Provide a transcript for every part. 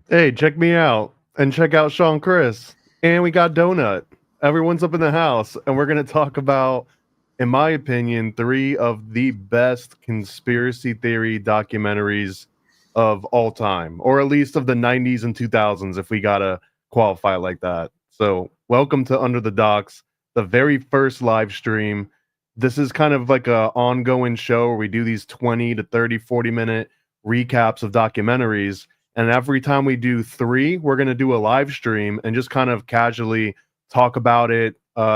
Hey, check me out and check out Sean Chris. And we got Donut. Everyone's up in the house, and we're going to talk about, in my opinion, three of the best conspiracy theory documentaries of all time, or at least of the 90s and 2000s, if we got to qualify it like that. So, welcome to Under the Docks, the very first live stream. This is kind of like a ongoing show where we do these 20 to 30, 40-minute recaps of documentaries, and every time we do three, we're going to do a live stream and just kind of casually talk about it,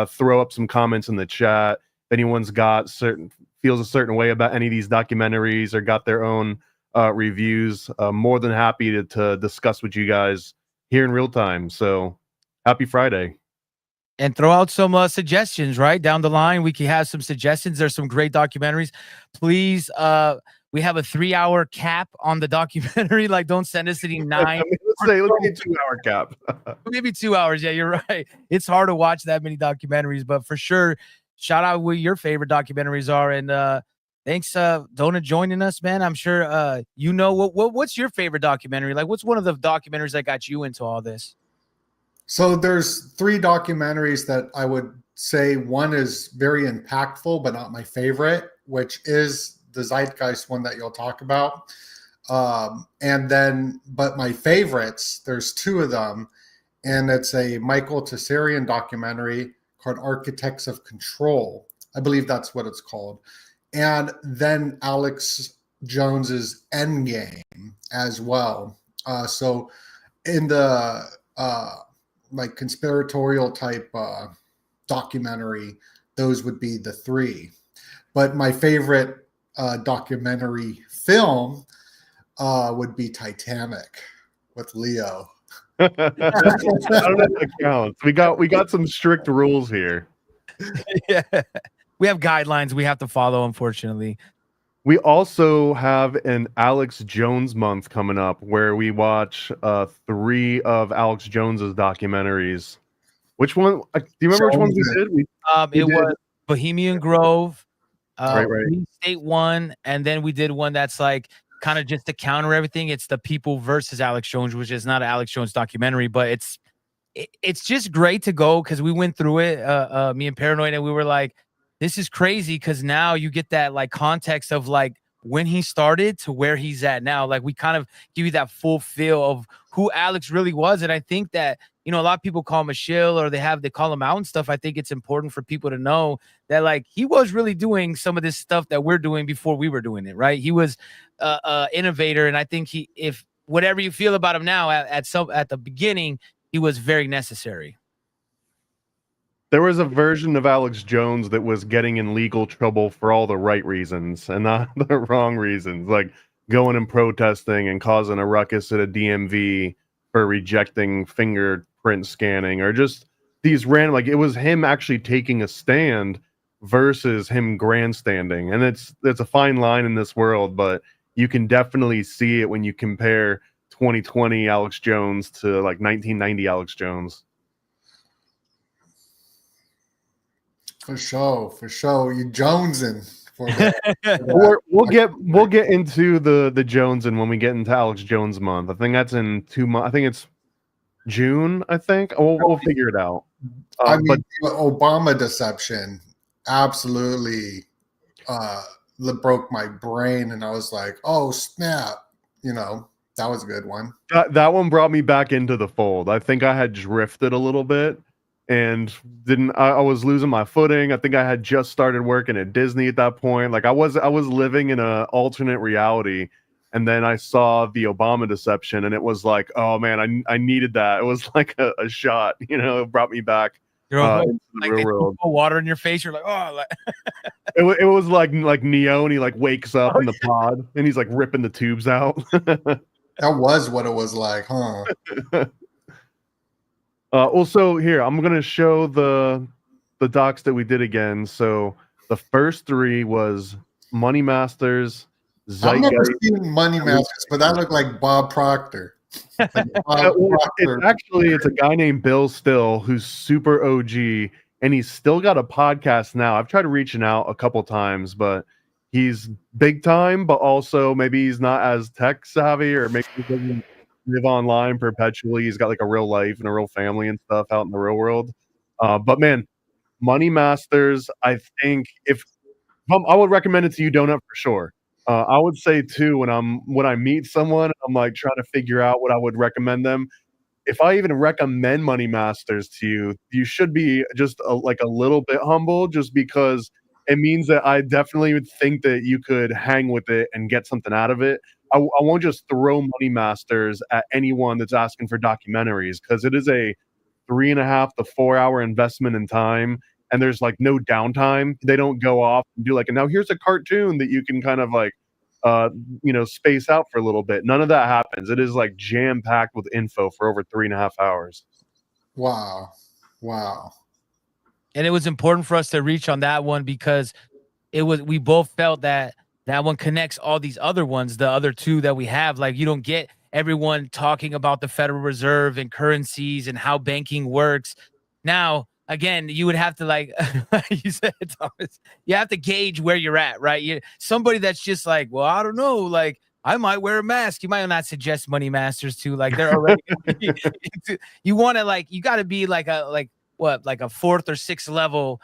throw up some comments in the chat. If anyone's got feels a certain way about any of these documentaries or got their own reviews, more than happy to discuss with you guys here in real time. So happy Friday. And throw out some suggestions, right? Down the line, we can have some suggestions. There's some great documentaries. Please, we have a 3-hour cap on the documentary. Like, don't send us any 9. let's say 2-hour cap. Maybe 2 hours. Yeah, you're right. It's hard to watch that many documentaries, but for sure, shout out what your favorite documentaries are. And thanks, Donna, joining us, man. I'm sure you know what's your favorite documentary? Like, what's one of the documentaries that got you into all this? So there's 3 documentaries that I would say one is very impactful, but not my favorite, which is the Zeitgeist one that you'll talk about. But my favorites, there's 2 of them, and it's a Michael Tessarian documentary called Architects of Control. I believe that's what it's called. And then Alex Jones's Endgame as well. So in the like conspiratorial type documentary, those would be the 3. But my favorite documentary film would be Titanic with Leo. I don't know if that counts. We got some strict rules here. Yeah, we have guidelines we have to follow, unfortunately. We also have an Alex Jones month coming up where we watch 3 of Alex Jones's documentaries. Which one? Do you remember which ones we did? It was Bohemian Grove, right. State one, and then we did one that's like kind of just to counter everything. It's the People versus Alex Jones, which is not an Alex Jones documentary, but it's just great to go because we went through it, me and Paranoid, and we were like, this is crazy because now you get that like context of like when he started to where he's at now. Like we kind of give you that full feel of who Alex really was. And I think that, you know, a lot of people call him a shill or they call him out and stuff. I think it's important for people to know that like he was really doing some of this stuff that we're doing before we were doing it, right? He was innovator. And I think if whatever you feel about him now at the beginning, he was very necessary. There was a version of Alex Jones that was getting in legal trouble for all the right reasons and not the wrong reasons, like going and protesting and causing a ruckus at a DMV for rejecting fingerprint scanning, or just these random, like it was him actually taking a stand versus him grandstanding. And it's a fine line in this world, but you can definitely see it when you compare 2020 Alex Jones to like 1990 Alex Jones. For sure. You jonesing for that. We'll get into the Jonesing when we get into Alex Jones month. I think that's in 2 months. I think it's June. I think we'll figure it out. But Obama deception absolutely broke my brain, and I was like, "Oh snap!" You know, that was a good one. That one brought me back into the fold. I think I had drifted a little bit. And I was losing my footing. I think I had just started working at Disney at that point. Like I was living in an alternate reality. And then I saw the Obama deception, and it was like, oh man, I needed that. It was like a shot, you know, it brought me back into the real world. Water in your face. You're like, oh, like it was like Neo, and he like wakes up in the pod and he's like ripping the tubes out. That was what it was like, huh? Also, here I'm gonna show the docs that we did again. So the first 3 was Money Masters, Zeitgeist. I've never seen Money Masters, but that looked like Bob Proctor. It's a guy named Bill Still who's super OG, and he's still got a podcast now. I've tried reaching out a couple times, but he's big time, but also maybe he's not as tech savvy, or maybe he doesn't live online perpetually. He's got like a real life and a real family and stuff out in the real world. But man, Money Masters, I think if I would recommend it to you, Donut, for sure. I would say too when I meet someone, I'm like trying to figure out what I would recommend them. If I even recommend Money Masters to you, you should be just like a little bit humble, just because it means that I definitely would think that you could hang with it and get something out of it. I won't just throw Money Masters at anyone that's asking for documentaries, because it is a 3.5 to 4 hour investment in time, and there's like no downtime. They don't go off and do like, and now here's a cartoon that you can kind of like uh space out for a little bit. None of that happens. It is like jam packed with info for over 3.5 hours. Wow. Wow. And it was important for us to reach on that one because we both felt that that one connects all these other ones, the other two that we have. Like, you don't get everyone talking about the Federal Reserve and currencies and how banking works. Now, again, you would have to, like you said, Thomas, you have to gauge where you're at, right? Somebody that's just like, well, I don't know, like, I might wear a mask. You might not suggest Money Masters to, like, they're already you want to, like, you got to be like a fourth or sixth level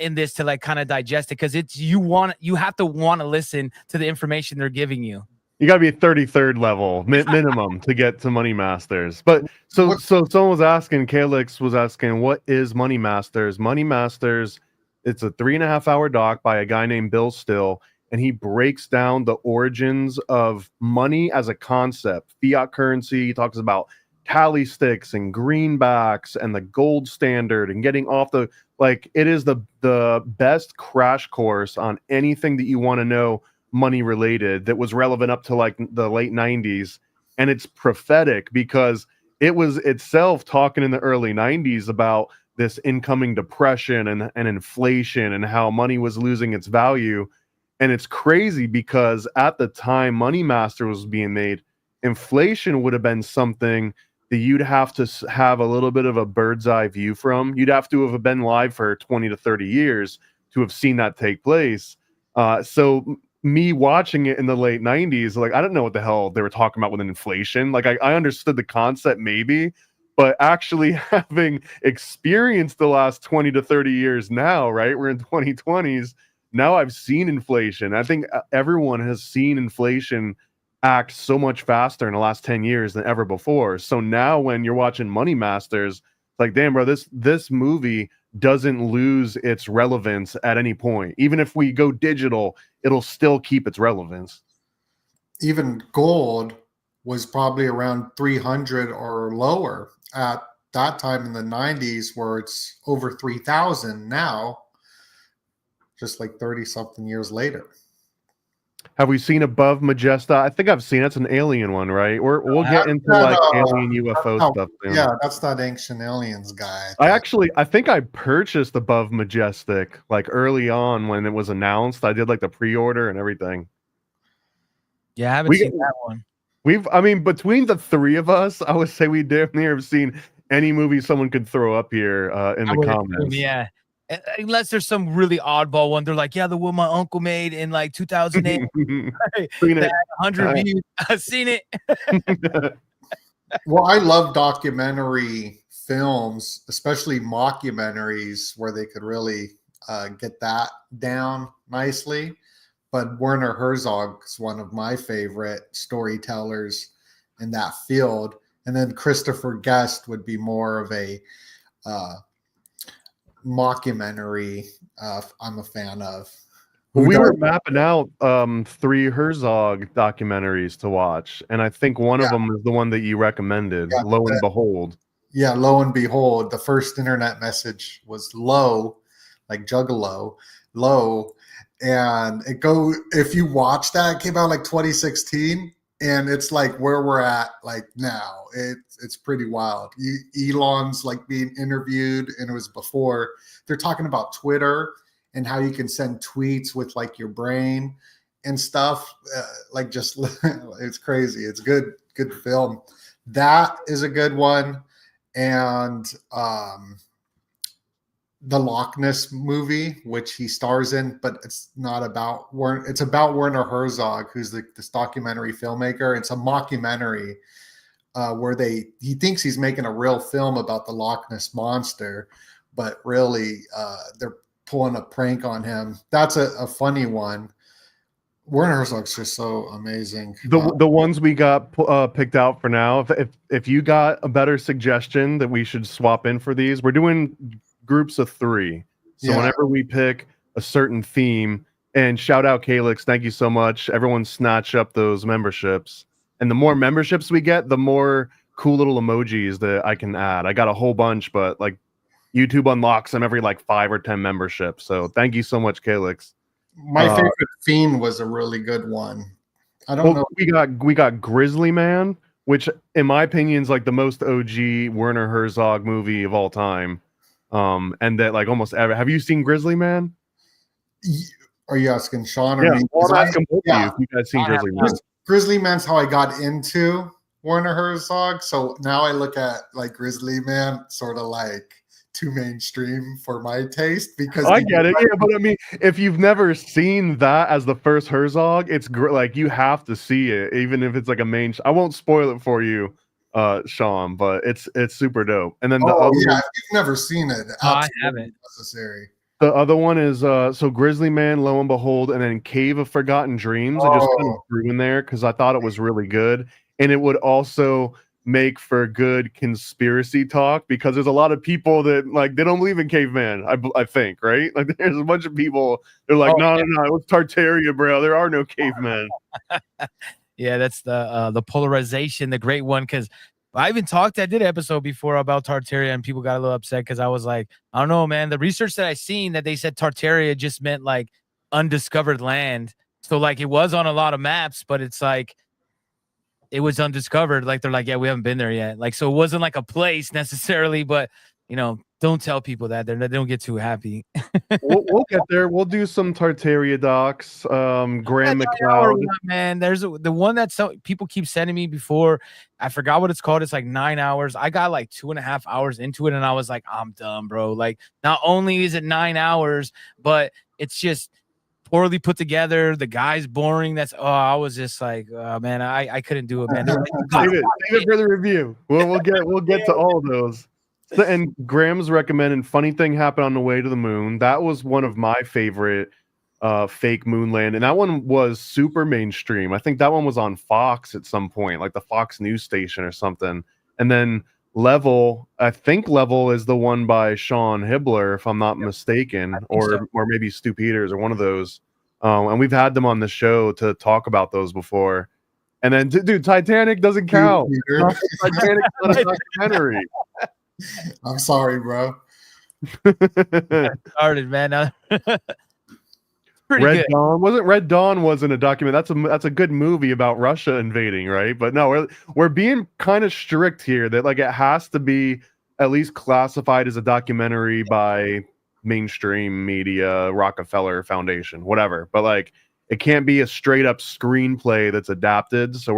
in this to like kind of digest it, because you have to want to listen to the information they're giving you. You got to be 33rd level minimum to get to Money Masters. But so someone was asking, Calix was asking, what is Money Masters? Money Masters, it's a 3.5 hour doc by a guy named Bill Still, and he breaks down the origins of money as a concept, fiat currency. He talks about tally sticks and greenbacks and the gold standard and getting off the, like, it is the best crash course on anything that you want to know money related that was relevant up to like the late 90s. And it's prophetic because it was itself talking in the early 90s about this incoming depression and inflation and how money was losing its value. And it's crazy because at the time Money Master was being made, inflation would have been something that you'd have to have a little bit of a bird's eye view from. You'd have to have been live for 20 to 30 years to have seen that take place. So me watching it in the late 90s, like, I didn't know what the hell they were talking about with inflation. Like, I understood the concept maybe, but actually having experienced the last 20 to 30 years now, right? We're in 2020s. Now I've seen inflation. I think everyone has seen inflation act so much faster in the last 10 years than ever before. So now when you're watching Money Masters, it's like, damn, bro, this movie doesn't lose its relevance at any point. Even if we go digital, it'll still keep its relevance. Even gold was probably around 300 or lower at that time in the 90s, where it's over 3,000 now, just like 30 something years later. Have we seen Above Majesta? I think I've seen it. It's an alien one, right? We'll get into like alien UFO stuff soon. Yeah, that's that Ancient Aliens guy. I think I purchased Above Majestic like early on when it was announced. I did like the pre-order and everything. Yeah, I haven't seen that one. I mean, between the three of us, I would say we damn near have seen any movie someone could throw up here in the comments. Yeah. Unless there's some really oddball one. They're like, yeah, the one my uncle made in like 2008. Seen it. 100 views. I've seen it. Well, I love documentary films, especially mockumentaries, where they could really get that down nicely. But Werner Herzog is one of my favorite storytellers in that field. And then Christopher Guest would be more of a mockumentary I'm a fan of. We were mapping out 3 Herzog documentaries to watch, and I think one of them is the one that you recommended. Yeah, Lo and Behold. Yeah, Lo and Behold. The first internet message was low, like Juggalo, low, and if you watch that, it came out like 2016, and it's like where we're at like now. It's pretty wild. Elon's like being interviewed, and it was before. They're talking about Twitter and how you can send tweets with like your brain and stuff. Like just it's crazy. It's good film. That is a good one. And the Loch Ness movie, which he stars in, but it's not about it's about Werner Herzog, who's this documentary filmmaker. It's a mockumentary where he thinks he's making a real film about the Loch Ness monster, but really they're pulling a prank on him. That's a funny one. Werner Herzog's just so amazing. The ones we got picked out for now. If you got a better suggestion that we should swap in for these, we're doing groups of 3. So whenever we pick a certain theme, and shout out Calix, thank you so much. Everyone snatch up those memberships. And the more memberships we get, the more cool little emojis that I can add. I got a whole bunch, but like YouTube unlocks them every like 5 or 10 memberships. So thank you so much, Calix. My favorite Fiend was a really good one. I don't know. We got Grizzly Man, which in my opinion is like the most OG Werner Herzog movie of all time. And that like almost ever. Have you seen Grizzly Man? Are you asking Sean or me? Well, I'm asking both of you if you guys seen Grizzly Man. Grizzly Man's how I got into Werner Herzog. So now I look at like Grizzly Man sort of like too mainstream for my taste, because I get it. Yeah, but I mean, if you've never seen that as the first Herzog, it's like you have to see it, even if it's like a main. I won't spoil it for you, Sean, but it's super dope. And then the other if you've never seen it, I haven't. Necessary. The other one is so Grizzly Man, lo and behold, and then Cave of Forgotten Dreams. I just kind of threw in there because I thought it was really good, and it would also make for good conspiracy talk, because there's a lot of people that like they don't believe in caveman. I think, right? Like there's a bunch of people they're like, no, it was Tartaria, bro. There are no cavemen. Yeah, that's the polarization, the great one, because I did an episode before about Tartaria, and people got a little upset because I was like, I don't know, man. The research that I seen that they said Tartaria just meant like undiscovered land. So like it was on a lot of maps, but it's like it was undiscovered. Like they're like, yeah, we haven't been there yet. Like, so it wasn't like a place necessarily, but you know, don't tell people that. They don't get too happy. we'll get there. We'll do some Tartaria docs. Graham McLeod. Man, there's the one that people keep sending me before. I forgot what it's called. It's like 9 hours. I got like 2.5 hours into it, and I was like, I'm done, bro. Like, not only is it 9 hours, but it's just poorly put together. The guy's boring. I was just like, man, I couldn't do it, man. Save it for the review. We'll get to all of those. And Graham's recommending Funny Thing Happened on the Way to the Moon. That was one of my favorite fake moonland, and that one was super mainstream. I think that one was on Fox at some point, like the Fox News station or something. And then Level, I think Level is the one by Sean Hibbler, if I'm not mistaken, or maybe Stu Peters or one of those. And we've had them on the show to talk about those before. And then, dude, Titanic doesn't count. Titanic's not a documentary. I'm sorry, bro. Started, man. Red Dawn wasn't a document. That's a good movie about Russia invading, right? But no, we're being kind of strict here that like it has to be at least classified as a documentary by mainstream media, Rockefeller Foundation, whatever. But like it can't be a straight up screenplay that's adapted. So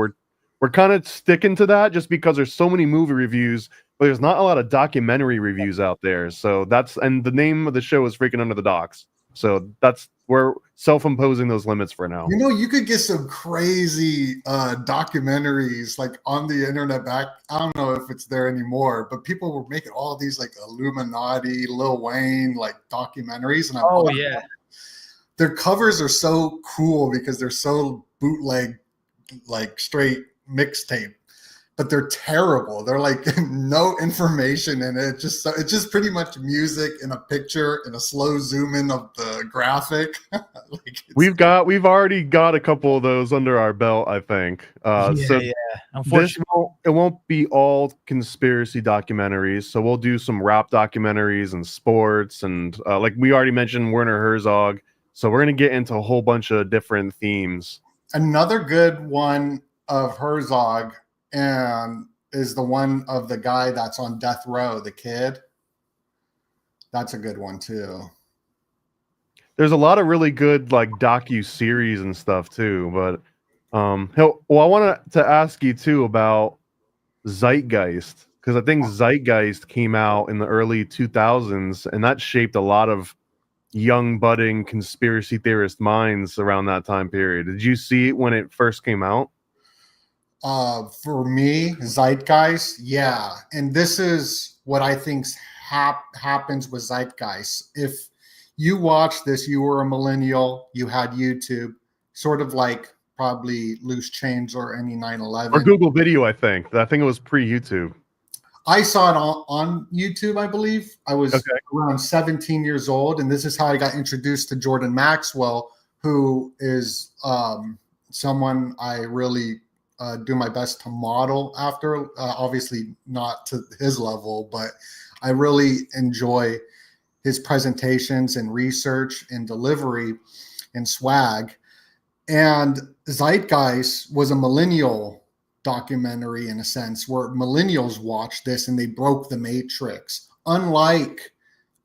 we're kind of sticking to that just because there's so many movie reviews, but there's not a lot of documentary reviews out there. So and the name of the show is Freaking Under the Docks. So we're self-imposing those limits for now. You know, you could get some crazy documentaries like on the internet back. I don't know if it's there anymore, but people were making all of these like Illuminati, Lil Wayne, like documentaries. And their covers are so cool because they're so bootleg, like straight mixtape, but they're terrible. They're like no information in it. It's just pretty much music and a picture and a slow zoom in of the graphic. We've already got a couple of those under our belt, I think. Unfortunately, it won't be all conspiracy documentaries. So we'll do some rap documentaries and sports, and like we already mentioned, Werner Herzog. So we're gonna get into a whole bunch of different themes. Another good one of Herzog and is the one of the guy that's on death row, the kid. That's a good one too. There's a lot of really good like docu-series and stuff too, but I wanted to ask you too about Zeitgeist, because I think Zeitgeist came out in the early 2000s, and that shaped a lot of young budding conspiracy theorist minds around that time period. Did you see it when it first came out? For me, Zeitgeist, yeah. And this is what I think happens with Zeitgeist. If you watch this, you were a millennial, you had YouTube, sort of like probably Loose Change or any 9/11. Or Google Video, I think. I think it was pre-YouTube. I saw it on YouTube, I believe. I was around 17 years old, and this is how I got introduced to Jordan Maxwell, who is someone I really do my best to model after. Obviously not to his level, but I really enjoy his presentations and research and delivery and swag. And Zeitgeist was a millennial documentary in a sense, where millennials watched this and they broke the matrix. Unlike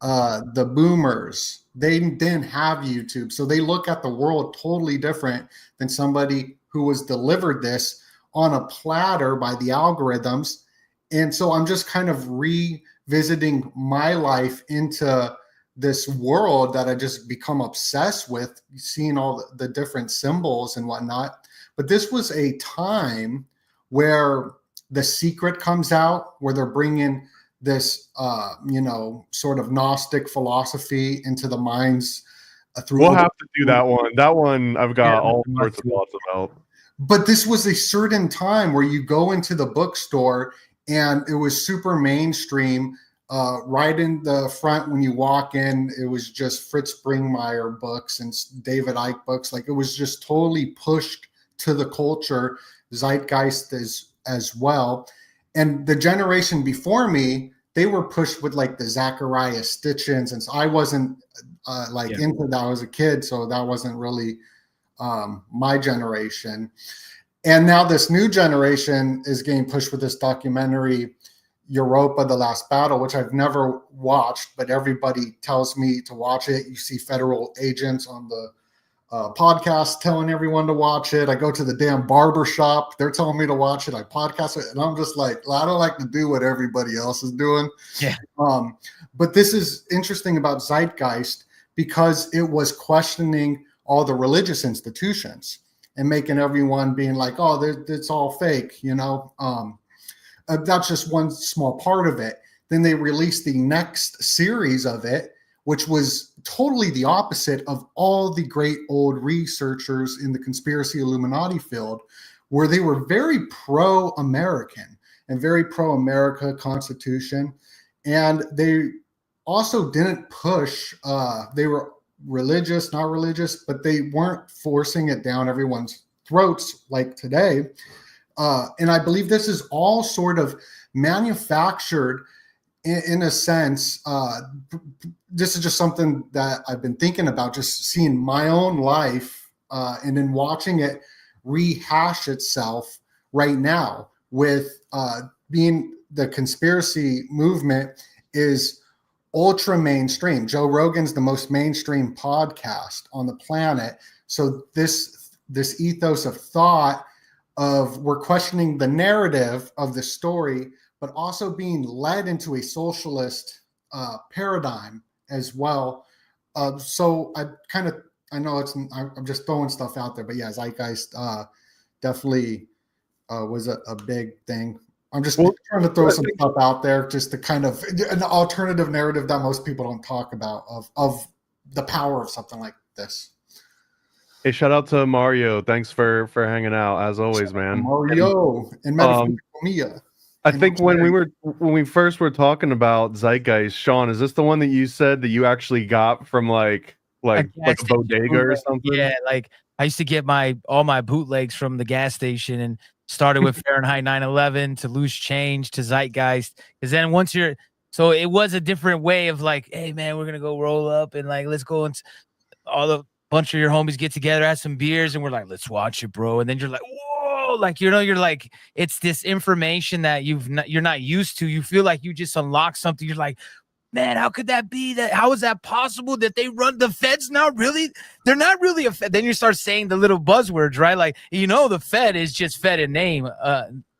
the boomers, they didn't have YouTube, so they look at the world totally different than somebody who was delivered this on a platter by the algorithms. And so I'm just kind of revisiting my life into this world that I just become obsessed with, seeing all the different symbols and whatnot. But this was a time where The Secret comes out, where they're bringing this, sort of Gnostic philosophy into the minds through. We'll have to do that one. That one I've got all sorts of thoughts about. But this was a certain time where you go into the bookstore and it was super mainstream. Right in the front when you walk in, it was just Fritz Springmeier books and David Icke books. Like, it was just totally pushed to the culture. Zeitgeist as well. And the generation before me, they were pushed with like the Zachariah Stitchins. And so I wasn't into that. I was a kid, so that wasn't really my generation. And now this new generation is getting pushed with this documentary, Europa, The Last Battle, which I've never watched, but everybody tells me to watch it. You see federal agents on the podcast telling everyone to watch it. I go to the damn barber shop, they're telling me to watch it. I podcast it, and I'm just like, I don't like to do what everybody else is doing. Yeah. But this is interesting about Zeitgeist because it was questioning all the religious institutions and making everyone being like, oh, it's all fake, That's just one small part of it. Then they released the next series of it, which was totally the opposite of all the great old researchers in the conspiracy Illuminati field, where they were very pro-American and very pro-America Constitution. And they also didn't push, they were religious, not religious, but they weren't forcing it down everyone's throats like today. And I believe this is all sort of manufactured in a sense. This is just something that I've been thinking about, just seeing my own life and then watching it rehash itself right now with being the conspiracy movement is ultra mainstream. Joe Rogan's the most mainstream podcast on the planet. So this ethos of thought of we're questioning the narrative of the story, but also being led into a socialist paradigm as well. So I know I'm just throwing stuff out there, but yeah, Zeitgeist definitely was a big thing. I'm just trying to throw some stuff out there just to kind of an alternative narrative that most people don't talk about of the power of something like this. Hey, shout out to Mario. Thanks for hanging out as always, man. Mario and Mia. I think when we first were talking about Zeitgeist, Sean, is this the one that you said that you actually got from like a bodega or something? Yeah, like I used to get all my bootlegs from the gas station, and started with Fahrenheit 9/11 to Loose Change to Zeitgeist. Because then so it was a different way of like, hey man, we're gonna go roll up and like let's go and all the bunch of your homies get together, have some beers, and we're like, let's watch it, bro. And then you're like, whoa, like you're like, it's this information that you're not used to. You feel like you just unlock something. You're like, man, how could that be? How is that possible that they run the feds now? Really? They're not really a Fed. Then you start saying the little buzzwords, right? Like, the Fed is just Fed in name.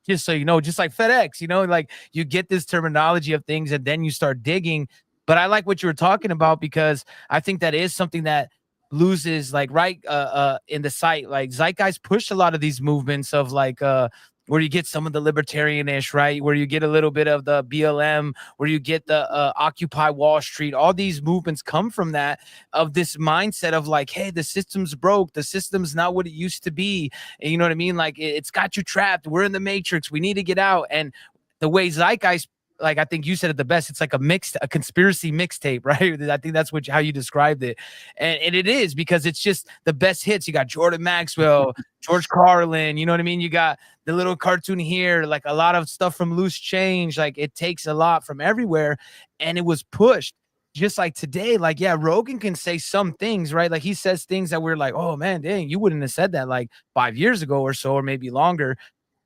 Just so you know, just like FedEx, like you get this terminology of things and then you start digging. But I like what you were talking about, because I think that is something that loses, like, right in the site. Like Zeitgeist pushed a lot of these movements of like where you get some of the libertarianish, right? Where you get a little bit of the BLM, where you get the Occupy Wall Street. All these movements come from that, of this mindset of like, hey, the system's broke. The system's not what it used to be. And you know what I mean? Like it's got you trapped. We're in the matrix. We need to get out. And the way Zeitgeist, like I think you said it the best, it's like a conspiracy mixtape, right? I think that's how you described it. And it is, because it's just the best hits. You got Jordan Maxwell, George Carlin, you know what I mean? You got the little cartoon here, like a lot of stuff from Loose Change. Like it takes a lot from everywhere, and it was pushed. Just like today, like, yeah, Rogan can say some things, right? Like he says things that we're like, oh man, dang, you wouldn't have said that like 5 years ago or so, or maybe longer.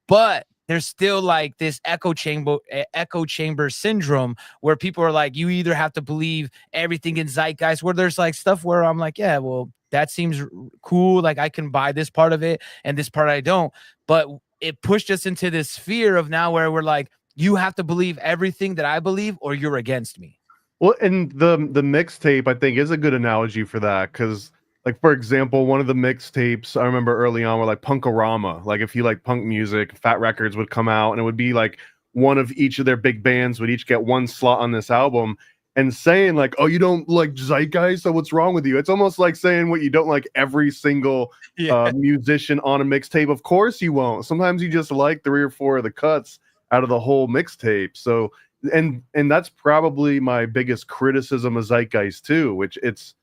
But there's still like this echo chamber syndrome, where people are like, you either have to believe everything in Zeitgeist, where there's like stuff where I'm like, yeah, well, that seems cool. Like I can buy this part of it and this part I don't. But it pushed us into this fear of now where we're like, you have to believe everything that I believe or you're against me. Well, and the mixtape, I think, is a good analogy for that, because, like, for example, one of the mixtapes I remember early on were like Punkorama. Like, if you like punk music, Fat Records would come out, and it would be like one of each of their big bands would each get one slot on this album, and saying like, "Oh, you don't like Zeitgeist? So what's wrong with you?" It's almost like saying what you don't like every single musician on a mixtape. Of course you won't. Sometimes you just like 3 or 4 of the cuts out of the whole mixtape. So. And that's probably my biggest criticism of Zeitgeist too, which it's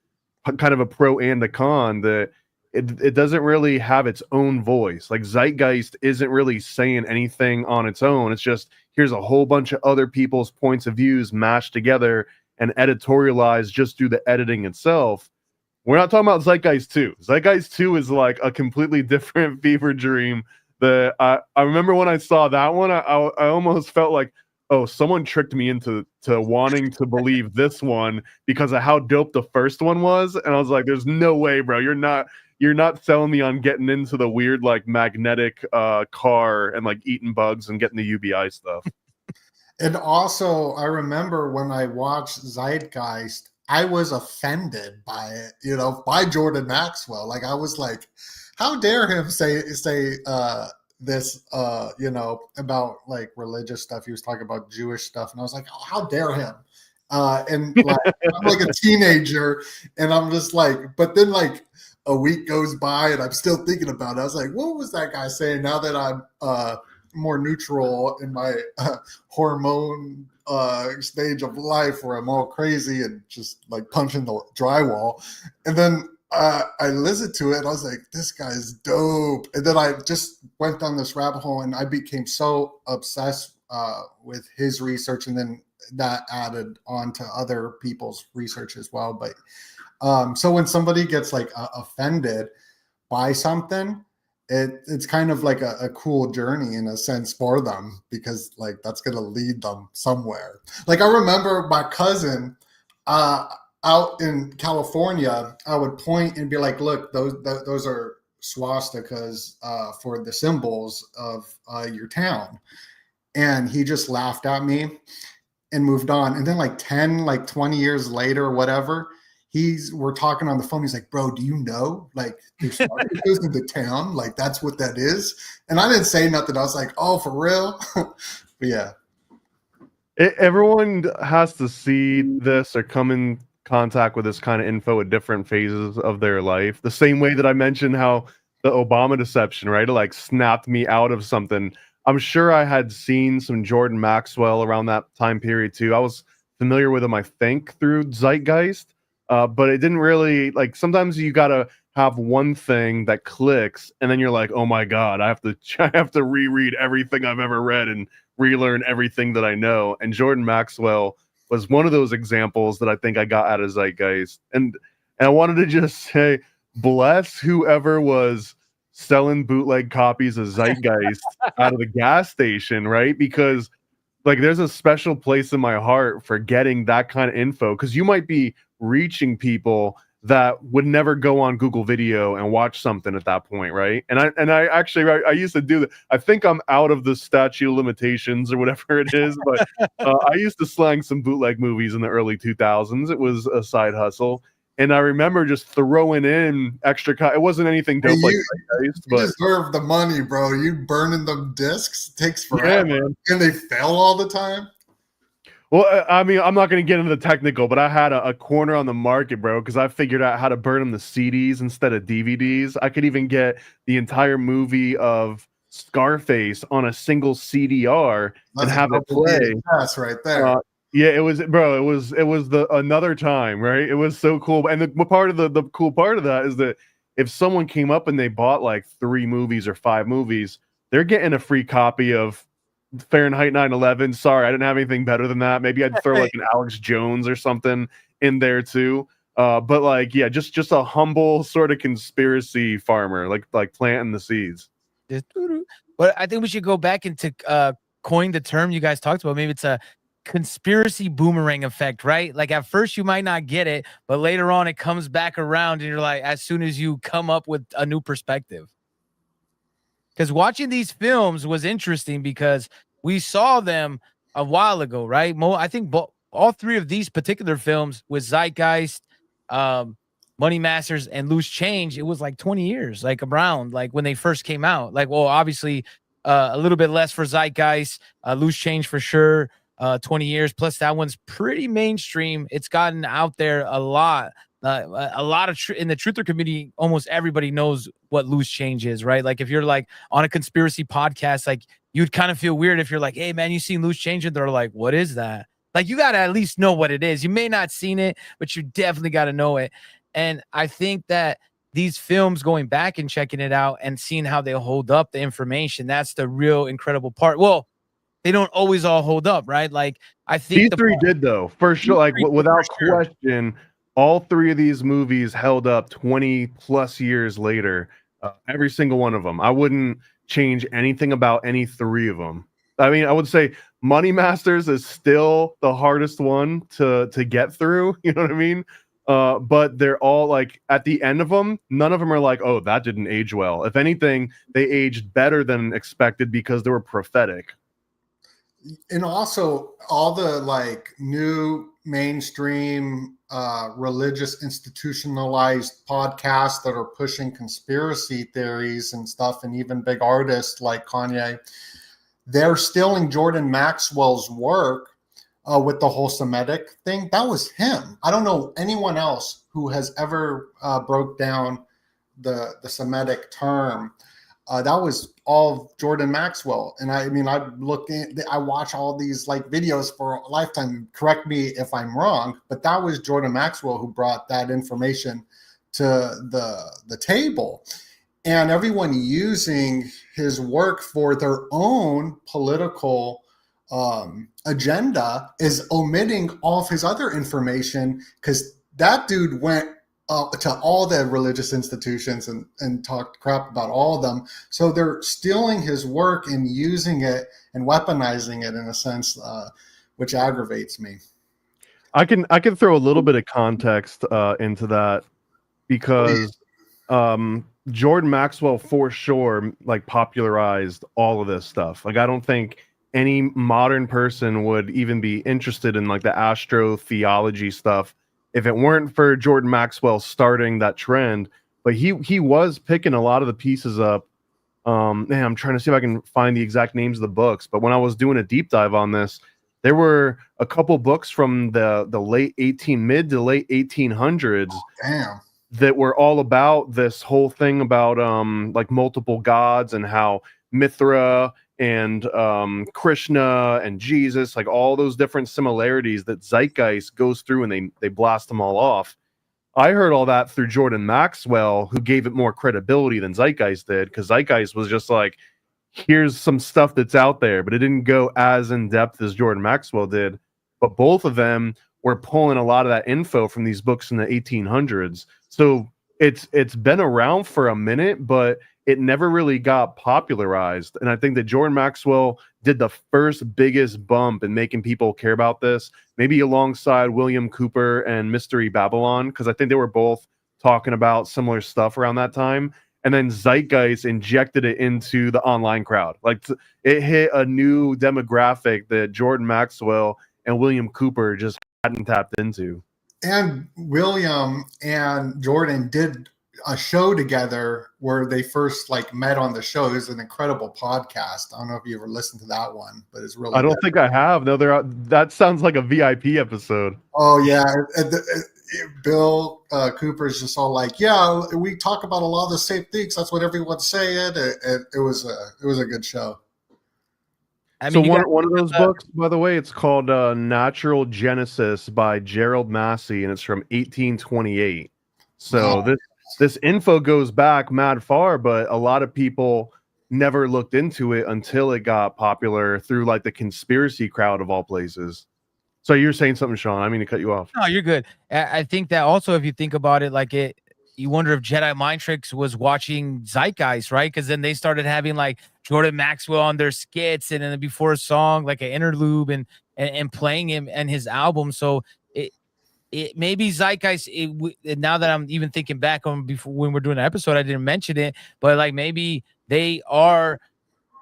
kind of a pro and a con, that it doesn't really have its own voice. Like Zeitgeist isn't really saying anything on its own. It's just, here's a whole bunch of other people's points of views mashed together and editorialized just through the editing itself. We're not talking about Zeitgeist 2. Zeitgeist 2 is like a completely different fever dream. That I remember when I saw that one, I almost felt like, oh, someone tricked me into wanting to believe this one because of how dope the first one was. And I was like, there's no way, bro. You're not selling me on getting into the weird, like, magnetic car and like eating bugs and getting the UBI stuff. And also, I remember when I watched Zeitgeist, I was offended by it, you know, by Jordan Maxwell. Like, I was like, how dare him say this you know, about like religious stuff. He was talking about Jewish stuff, and I was like, oh, how dare him. And like, I'm like a teenager, and I'm just like, but then like a week goes by and I'm still thinking about it. I was like, what was that guy saying? Now that I'm more neutral in my hormone stage of life, where I'm all crazy and just like punching the drywall. And then I listened to it and I was like, this guy's dope. And then I just went down this rabbit hole, and I became so obsessed with his research, and then that added on to other people's research as well. But so when somebody gets like offended by something, it's kind of like a cool journey in a sense for them, because like that's going to lead them somewhere. Like I remember my cousin out in California, I would point and be like, look, those are swastikas for the symbols of your town. And he just laughed at me and moved on. And then like 10, like 20 years later, whatever, we're talking on the phone. He's like, bro, do you know, like, there's swastikas in the town? Like, that's what that is. And I didn't say nothing. I was like, oh, for real? But yeah. Everyone has to see this or come in contact with this kind of info at different phases of their life. The same way that I mentioned how the Obama deception, right? It like snapped me out of something. I'm sure I had seen some Jordan Maxwell around that time period too. I was familiar with him, I think, through Zeitgeist, but it didn't really, like, sometimes you gotta have one thing that clicks, and then you're like, oh my god, I have to reread everything I've ever read and relearn everything that I know. And Jordan Maxwell was one of those examples that I think I got out of Zeitgeist. And I wanted to just say, bless whoever was selling bootleg copies of Zeitgeist out of the gas station, right? Because like there's a special place in my heart for getting that kind of info, because you might be reaching people that would never go on Google Video and watch something at that point, right? And I actually used to do that. I think I'm out of the statute of limitations or whatever it is, but I used to slang some bootleg movies in the early 2000s. It was a side hustle, And I remember just throwing in extra. It wasn't anything dope like Zeitgeist, you but deserve the money, bro. You burning them discs takes forever. yeah, man. And they fail all the time. Well, I mean, I'm not going to get into the technical, but I had a corner on the market, bro, because I figured out how to burn them the CDs instead of DVDs. I could even get the entire movie of Scarface on a single CDR and have it play. That's right there. Yeah, it was, bro. It was the another time, right? It was so cool. And the part of the cool part of that is that if someone came up and they bought like 3 movies or 5 movies, they're getting a free copy of Fahrenheit 9/11. Sorry, I didn't have anything better than that. Maybe I'd throw like an Alex Jones or something in there too. But like, yeah, just a humble sort of conspiracy farmer, like planting the seeds. But I think we should go back into coin the term you guys talked about. Maybe it's a conspiracy boomerang effect, right? Like at first you might not get it, but later on it comes back around, and you're like, as soon as you come up with a new perspective. Because watching these films was interesting because we saw them a while ago, right? I think all 3 of these particular films with Zeitgeist, Money Masters, and Loose Change, it was like 20 years, like around, like when they first came out. Like, well, obviously a little bit less for Zeitgeist, Loose Change for sure, 20 years. Plus that one's pretty mainstream. It's gotten out there a lot. A lot of in the truther community, almost everybody knows what Loose Change is, right? Like if you're like on a conspiracy podcast, like you'd kind of feel weird if you're like, hey man, you seen Loose Change? And they're like, what is that? Like you got to at least know what it is. You may not seen it, but you definitely got to know it. And I think that these films, going back and checking it out and seeing how they hold up the information, that's the real incredible part. Well, they don't always all hold up, right? Like I think these 3 did though, for sure. Like without question, all 3 of these movies held up 20 plus years later. Every single one of them. I wouldn't change anything about any 3 of them. I mean, I would say Money Masters is still the hardest one to get through. You know what I mean? But they're all like at the end of them, none of them are like, oh, that didn't age well. If anything, they aged better than expected because they were prophetic. And also all the like new mainstream religious institutionalized podcasts that are pushing conspiracy theories and stuff, and even big artists like Kanye, they're stealing Jordan Maxwell's work with the whole Semitic thing. That was him. I don't know anyone else who has ever broke down the Semitic term. That was all Jordan Maxwell. And I mean, I watch all these like videos for a lifetime. Correct me if I'm wrong, but that was Jordan Maxwell who brought that information to the table. And everyone using his work for their own political agenda is omitting all of his other information, because that dude went to all the religious institutions and talked crap about all of them. So they're stealing his work and using it and weaponizing it in a sense, which aggravates me. I can throw a little bit of context into that, because Jordan Maxwell for sure like popularized all of this stuff. Like I don't think any modern person would even be interested in like the astrotheology stuff if it weren't for Jordan Maxwell starting that trend. But he was picking a lot of the pieces up. Man, I'm trying to see if I can find the exact names of the books. But when I was doing a deep dive on this, there were a couple books from the mid to late 1800s. Damn. That were all about this whole thing about like multiple gods and how Mithra and Krishna and Jesus, like all those different similarities that Zeitgeist goes through, and they blast them all off. I heard all that through Jordan Maxwell, who gave it more credibility than Zeitgeist did, because Zeitgeist was just like, here's some stuff that's out there, but it didn't go as in depth as Jordan Maxwell did. But both of them were pulling a lot of that info from these books in the 1800s. So it's been around for a minute, but it never really got popularized. And I think that Jordan Maxwell did the first biggest bump in making people care about this, maybe alongside William Cooper and Mystery Babylon, because I think they were both talking about similar stuff around that time. And then Zeitgeist injected it into the online crowd. Like it hit a new demographic that Jordan Maxwell and William Cooper just hadn't tapped into. and William and Jordan did a show together where they first like met on the show. It was an incredible podcast. I don't know if you ever listened to that one, but it's really I don't good. think I have. No, that sounds like a VIP episode. Oh yeah, Bill Cooper is just all like, yeah, we talk about a lot of the same things. That's what everyone's saying. It was a good show. I So mean, you one of those books, by the way, it's called Natural Genesis by Gerald Massey, and it's from 1828. So Wow. this info goes back mad far, but a lot of people never looked into it until it got popular through like the conspiracy crowd of all places. So you're saying something, Sean? I mean to cut you off. No, you're good. I think that also, if you think about it, like you wonder if Jedi Mind Tricks was watching Zeitgeist, right? Because then they started having like Jordan Maxwell on their skits, and then before a song, like an interlude, and playing him and his album. So it maybe Zeitgeist. Now that I'm even thinking back on before when we're doing an episode, I didn't mention it, but like maybe they are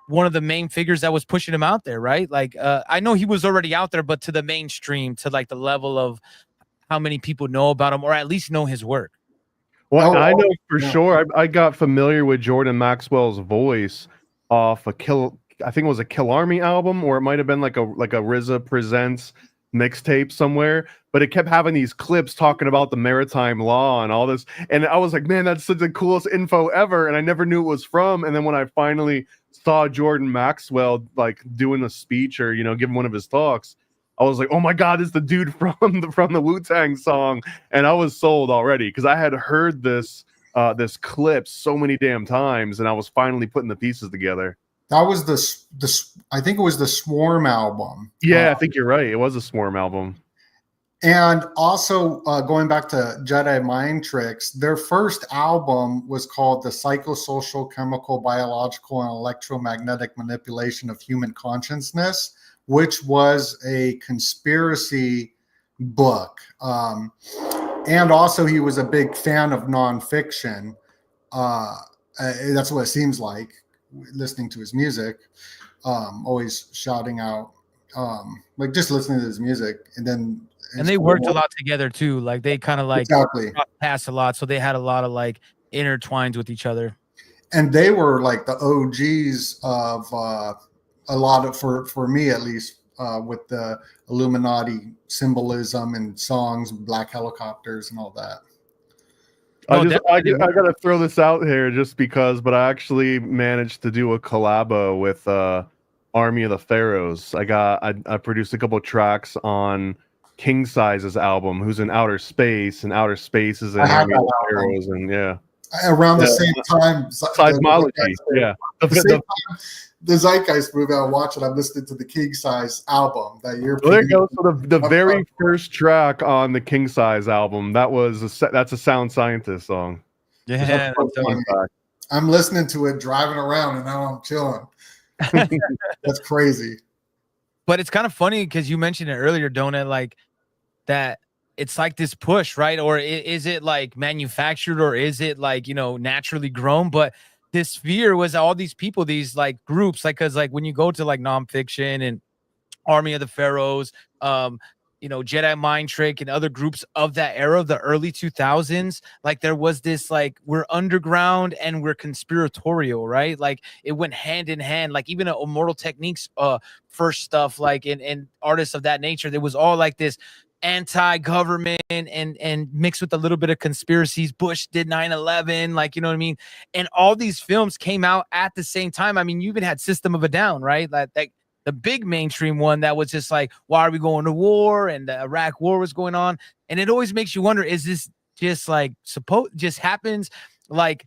one of the main figures that was pushing him out there, right? Like I know he was already out there, but to the mainstream, to like the level of how many people know about him, or at least know his work. Well, Oh, I know for yeah. sure. I got familiar with Jordan Maxwell's voice off I think it was a Kill Army album, or it might have been like a RZA Presents mixtape somewhere. But it kept having these clips talking about the maritime law and all this, and I was like, man, that's such the coolest info ever. And I never knew it was from. And then when I finally saw Jordan Maxwell like doing a speech or giving one of his talks, I was like, oh my god, it's the dude from the Wu-Tang song. And I was sold already because I had heard this clip so many damn times, and I was finally putting the pieces together. That was the I think it was the Swarm album. Yeah, I think you're right. It was a Swarm album. And also going back to Jedi Mind Tricks, their first album was called The Psychosocial, Chemical, Biological, and Electromagnetic Manipulation of Human Consciousness, which was a conspiracy book. And also he was a big fan of nonfiction. That's what it seems like, listening to his music, always shouting out, like just listening to his music. And they worked a lot together too. Like they kind of like exactly passed a lot. So they had a lot of like intertwined with each other. And they were like the OGs of a lot of, for me at least, with the Illuminati symbolism and songs, black helicopters and all that. I gotta throw this out here just because, but I actually managed to do a collabo with Army of the Pharaohs. I produced a couple of tracks on King Size's album, who's in outer space, and outer space is in Army of the Pharaohs, and yeah. Around the same time, Seismology, yeah. The Zeitgeist movie I watched, and I'm listening to the King Size album that year. Well, there you go. So the very first track on the King Size album, that's a Sound Scientist song. Yeah, I'm listening to it driving around, and now I'm chilling. That's crazy. But it's kind of funny because you mentioned it earlier, Donut, like that it's like this push, right? Or is it like manufactured, or is it like, naturally grown? But this fear was all these people, these like groups, like, cause like when you go to like nonfiction and Army of the Pharaohs, Jedi Mind Trick and other groups of that era, the early 2000s, like there was this like we're underground and we're conspiratorial, right? Like it went hand in hand. Like even Immortal Techniques first stuff, like in artists of that nature, there was all like this anti-government and mixed with a little bit of conspiracies. Bush did 9/11, like, you know what I mean? And all these films came out at the same time. I mean, you even had System of a Down, right? Like the big mainstream one that was just like, why are we going to war? And the Iraq war was going on. And it always makes you wonder, is this just like just happens like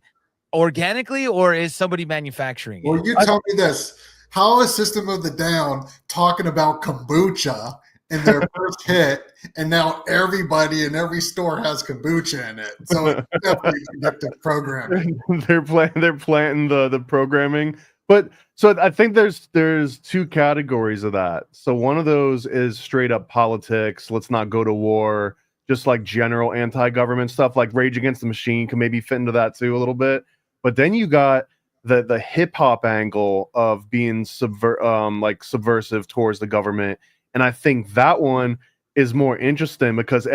organically, or is somebody manufacturing it? Well, you tell me this. How is System of the Down talking about kombucha in their first hit, and now everybody in every store has kombucha in it? So it's definitely predictive programming. They're planting the programming. But so I think there's two categories of that. So one of those is straight up politics. Let's not go to war. Just like general anti-government stuff, like Rage Against the Machine can maybe fit into that too a little bit. But then you got the hip hop angle of being subversive towards the government. And I think that one is more interesting because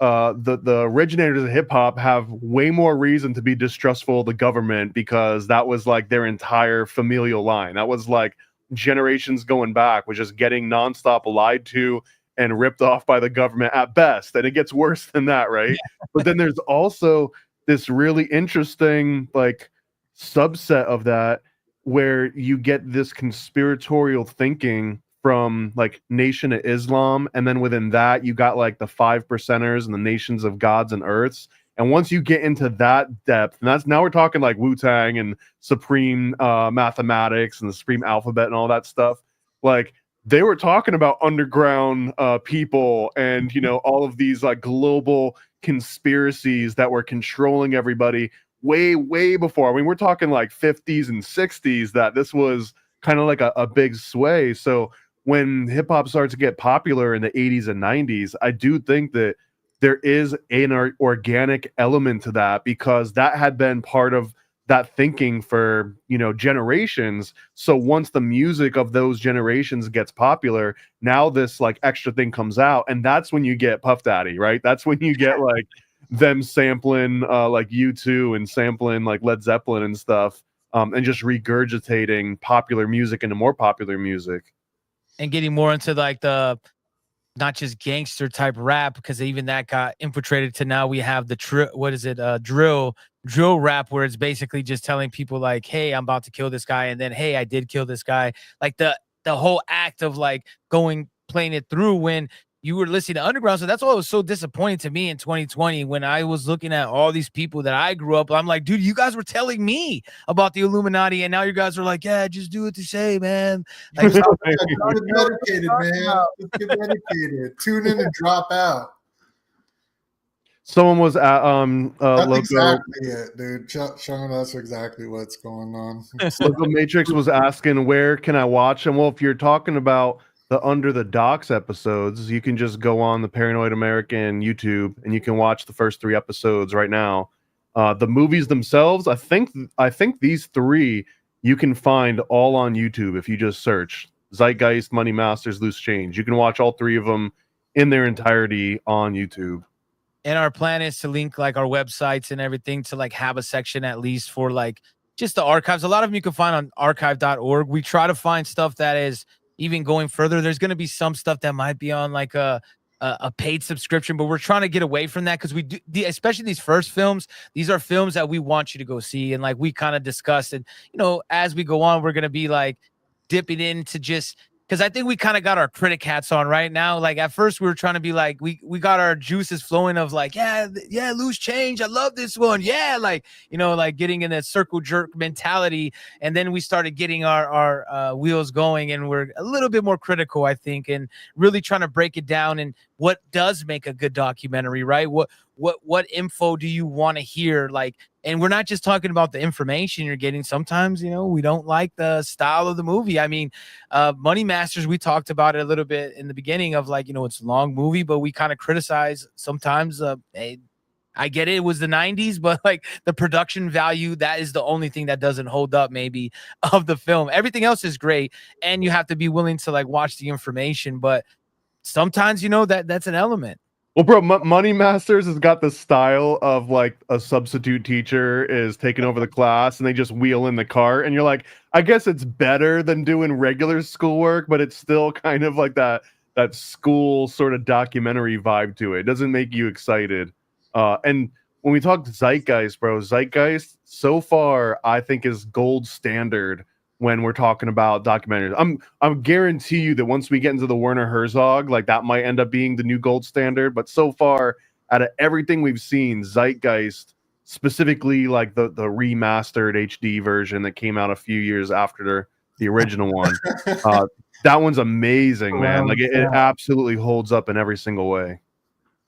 the originators of hip hop have way more reason to be distrustful of the government, because that was like their entire familial line. That was like generations going back, was just getting nonstop lied to and ripped off by the government at best. And it gets worse than that, right? But then there's also this really interesting like subset of that where you get this conspiratorial thinking from like Nation of Islam, and then within that you got like the 5%ers and the nations of gods and earths. And once you get into that depth, and that's now we're talking like Wu-Tang and Supreme Mathematics and the Supreme Alphabet and all that stuff. Like they were talking about underground people and, you know, all of these like global conspiracies that were controlling everybody way before. I mean, we're talking like 50s and 60s that this was kind of like a big sway. So when hip hop starts to get popular in the 80s and 90s, I do think that there is an organic element to that, because that had been part of that thinking for, you know, generations. So once the music of those generations gets popular, now this like extra thing comes out, and that's when you get Puff Daddy, right? That's when you get like them sampling like U2 and sampling like Led Zeppelin and stuff, and just regurgitating popular music into more popular music. And getting more into like the not just gangster type rap, because even that got infiltrated to now we have the drill rap, where it's basically just telling people like, hey, I'm about to kill this guy, and then hey, I did kill this guy. Like the whole act of like playing it through when you were listening to underground. So that's what was so disappointing to me in 2020 when I was looking at all these people that I grew up. I'm like, dude, you guys were telling me about the Illuminati, and now you guys are like, yeah, just do what they say, man. Like, get medicated, man. Let's get medicated. Tune in and drop out. Someone was at that's Loco, exactly it, dude. Sean, that's exactly what's going on. Local Matrix was asking, where can I watch them? Well, if you're talking about the Under the Docks episodes, you can just go on the Paranoid American YouTube and you can watch the first 3 episodes right now. The movies themselves, I think these 3 you can find all on YouTube if you just search Zeitgeist, Money Masters, Loose Change. You can watch all 3 of them in their entirety on YouTube. And our plan is to link like our websites and everything to like have a section at least for like just the archives. A lot of them you can find on archive.org. We try to find stuff that is even going further. There's going to be some stuff that might be on like a paid subscription, but we're trying to get away from that, because we do, especially these first films, these are films that we want you to go see. And like we kind of discussed, and you know, as we go on, we're going to be like dipping into just, because I think we kind of got our critic hats on right now. Like at first we were trying to be like, we got our juices flowing of like, yeah, Loose Change, I love this one. Yeah, like, you know, like getting in that circle jerk mentality. And then we started getting our wheels going, and we're a little bit more critical, I think, and really trying to break it down and what does make a good documentary, right? What info do you want to hear? Like, and we're not just talking about the information you're getting. Sometimes, you know, we don't like the style of the movie. I mean, Money Masters, we talked about it a little bit in the beginning of like, you know, it's a long movie, but we kind of criticize sometimes. I get it was the 90s, but like the production value, that is the only thing that doesn't hold up maybe of the film. Everything else is great, and you have to be willing to like watch the information, but sometimes, you know, that's an element. Well, bro, Money Masters has got the style of like a substitute teacher is taking over the class and they just wheel in the cart, and you're like, I guess it's better than doing regular schoolwork, but it's still kind of like that school sort of documentary vibe to it. It doesn't make you excited. And when we talk Zeitgeist, bro, Zeitgeist so far I think is gold standard when we're talking about documentaries. I'm guarantee you that once we get into the Werner Herzog, like that might end up being the new gold standard. But so far, out of everything we've seen, Zeitgeist, specifically like the remastered HD version that came out a few years after the original one, that one's amazing, man. Like it absolutely holds up in every single way.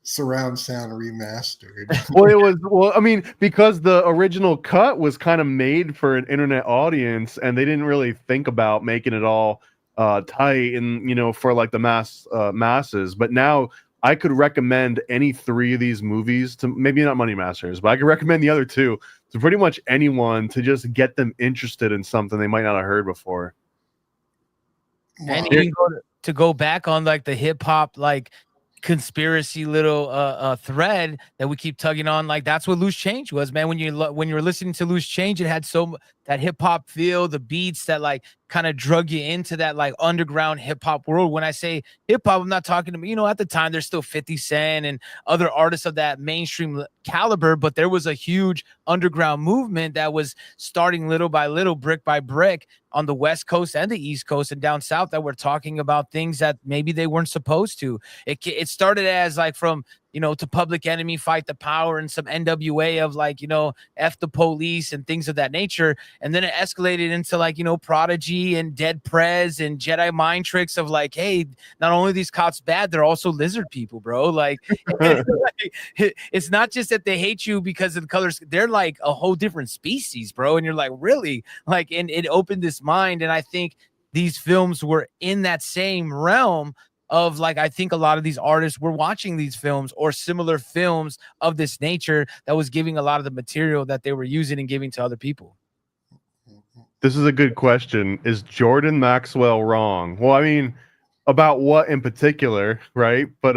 Surround sound remastered. Well, I mean, because the original cut was kind of made for an internet audience, and they didn't really think about making it all tight and, you know, for like the masses. But now I could recommend any 3 of these movies to, maybe not Money Masters, but I could recommend the other 2 to pretty much anyone to just get them interested in something they might not have heard before. And even to go back on like the hip hop, like conspiracy little thread that we keep tugging on. Like that's what Loose Change was, man. When you were listening to Loose Change, it had that hip hop feel, the beats that like kind of drug you into that like underground hip hop world. When I say hip hop, I'm not talking to, at the time there's still 50 Cent and other artists of that mainstream caliber, but there was a huge underground movement that was starting little by little, brick by brick, on the West Coast and the East Coast and down south, that were talking about things that maybe they weren't supposed to. It started as like from, to Public Enemy, Fight the Power, and some NWA of like, F the police and things of that nature. And then it escalated into like, Prodigy and Dead Prez and Jedi Mind Tricks of like, hey, not only are these cops bad, they're also lizard people, bro. Like, it's not just that they hate you because of the colors. They're like a whole different species, bro. And you're like, really? Like, and it opened this mind. And I think these films were in that same realm of like, I think a lot of these artists were watching these films or similar films of this nature that was giving a lot of the material that they were using and giving to other people. This is a good question. Is Jordan Maxwell wrong? Well, I mean, about what in particular, right? But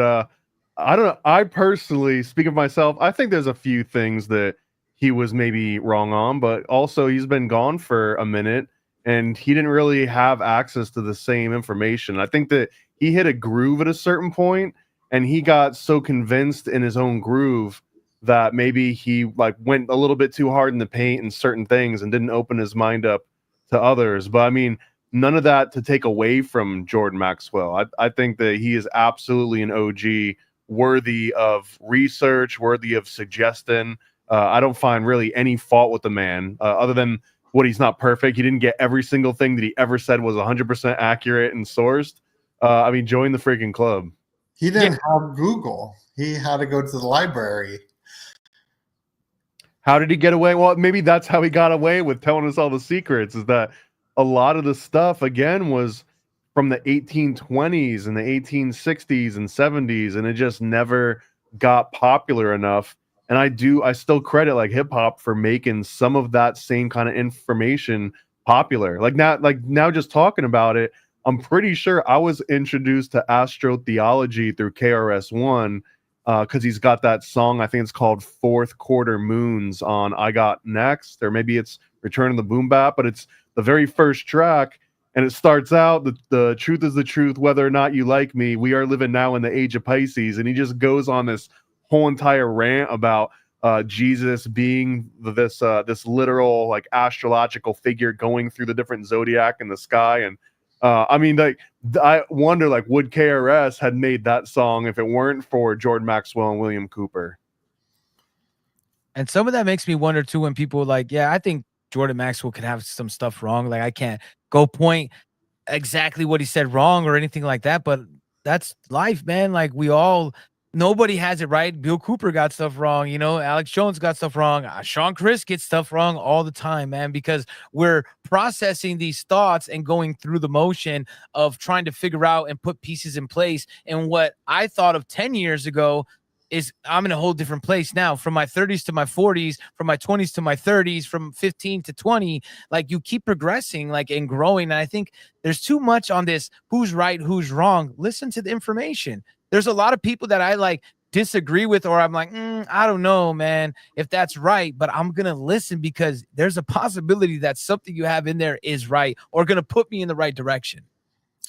I don't know. I personally, speak of myself, I think there's a few things that he was maybe wrong on, but also he's been gone for a minute and he didn't really have access to the same information. I think that he hit a groove at a certain point and he got so convinced in his own groove that maybe he like went a little bit too hard in the paint in certain things and didn't open his mind up to others. But I mean, none of that to take away from Jordan Maxwell. I think that he is absolutely an OG, worthy of research, worthy of suggesting. I don't find really any fault with the man, other than what he's not perfect. He didn't get every single thing that he ever said was 100% accurate and sourced. I mean, join the freaking club. He didn't have Google. He had to go to the library. How did he get away? Well, maybe that's how he got away with telling us all the secrets, is that a lot of the stuff, again, was from the 1820s and the 1860s and 70s, and it just never got popular enough. And I still credit like hip hop for making some of that same kind of information popular. Like now just talking about it, I'm pretty sure I was introduced to astrotheology through KRS-One, because he's got that song, I think it's called Fourth Quarter Moons on I Got Next, or maybe it's Return of the Boom Bap, but it's the very first track, and it starts out, the truth is the truth, whether or not you like me, we are living now in the age of Pisces, and he just goes on this whole entire rant about Jesus being this literal like astrological figure going through the different zodiac in the sky. And I mean, like, I wonder, like, would KRS had made that song if it weren't for Jordan Maxwell and William Cooper? And some of that makes me wonder too, when people like, yeah, I think Jordan Maxwell could have some stuff wrong. Like, I can't go point exactly what he said wrong or anything like that, but that's life, man. Like, nobody has it right. Bill Cooper got stuff wrong. Alex Jones got stuff wrong. Sean Chris gets stuff wrong all the time, man, because we're processing these thoughts and going through the motion of trying to figure out and put pieces in place. And what I thought of 10 years ago is I'm in a whole different place now, from my 30s to my 40s, from my 20s to my 30s, from 15 to 20. Like, you keep progressing, like, and growing. And I think there's too much on this who's right, who's wrong. Listen to the information. There's a lot of people that I like disagree with, or I'm like, I don't know, man, if that's right, but I'm going to listen because there's a possibility that something you have in there is right or going to put me in the right direction.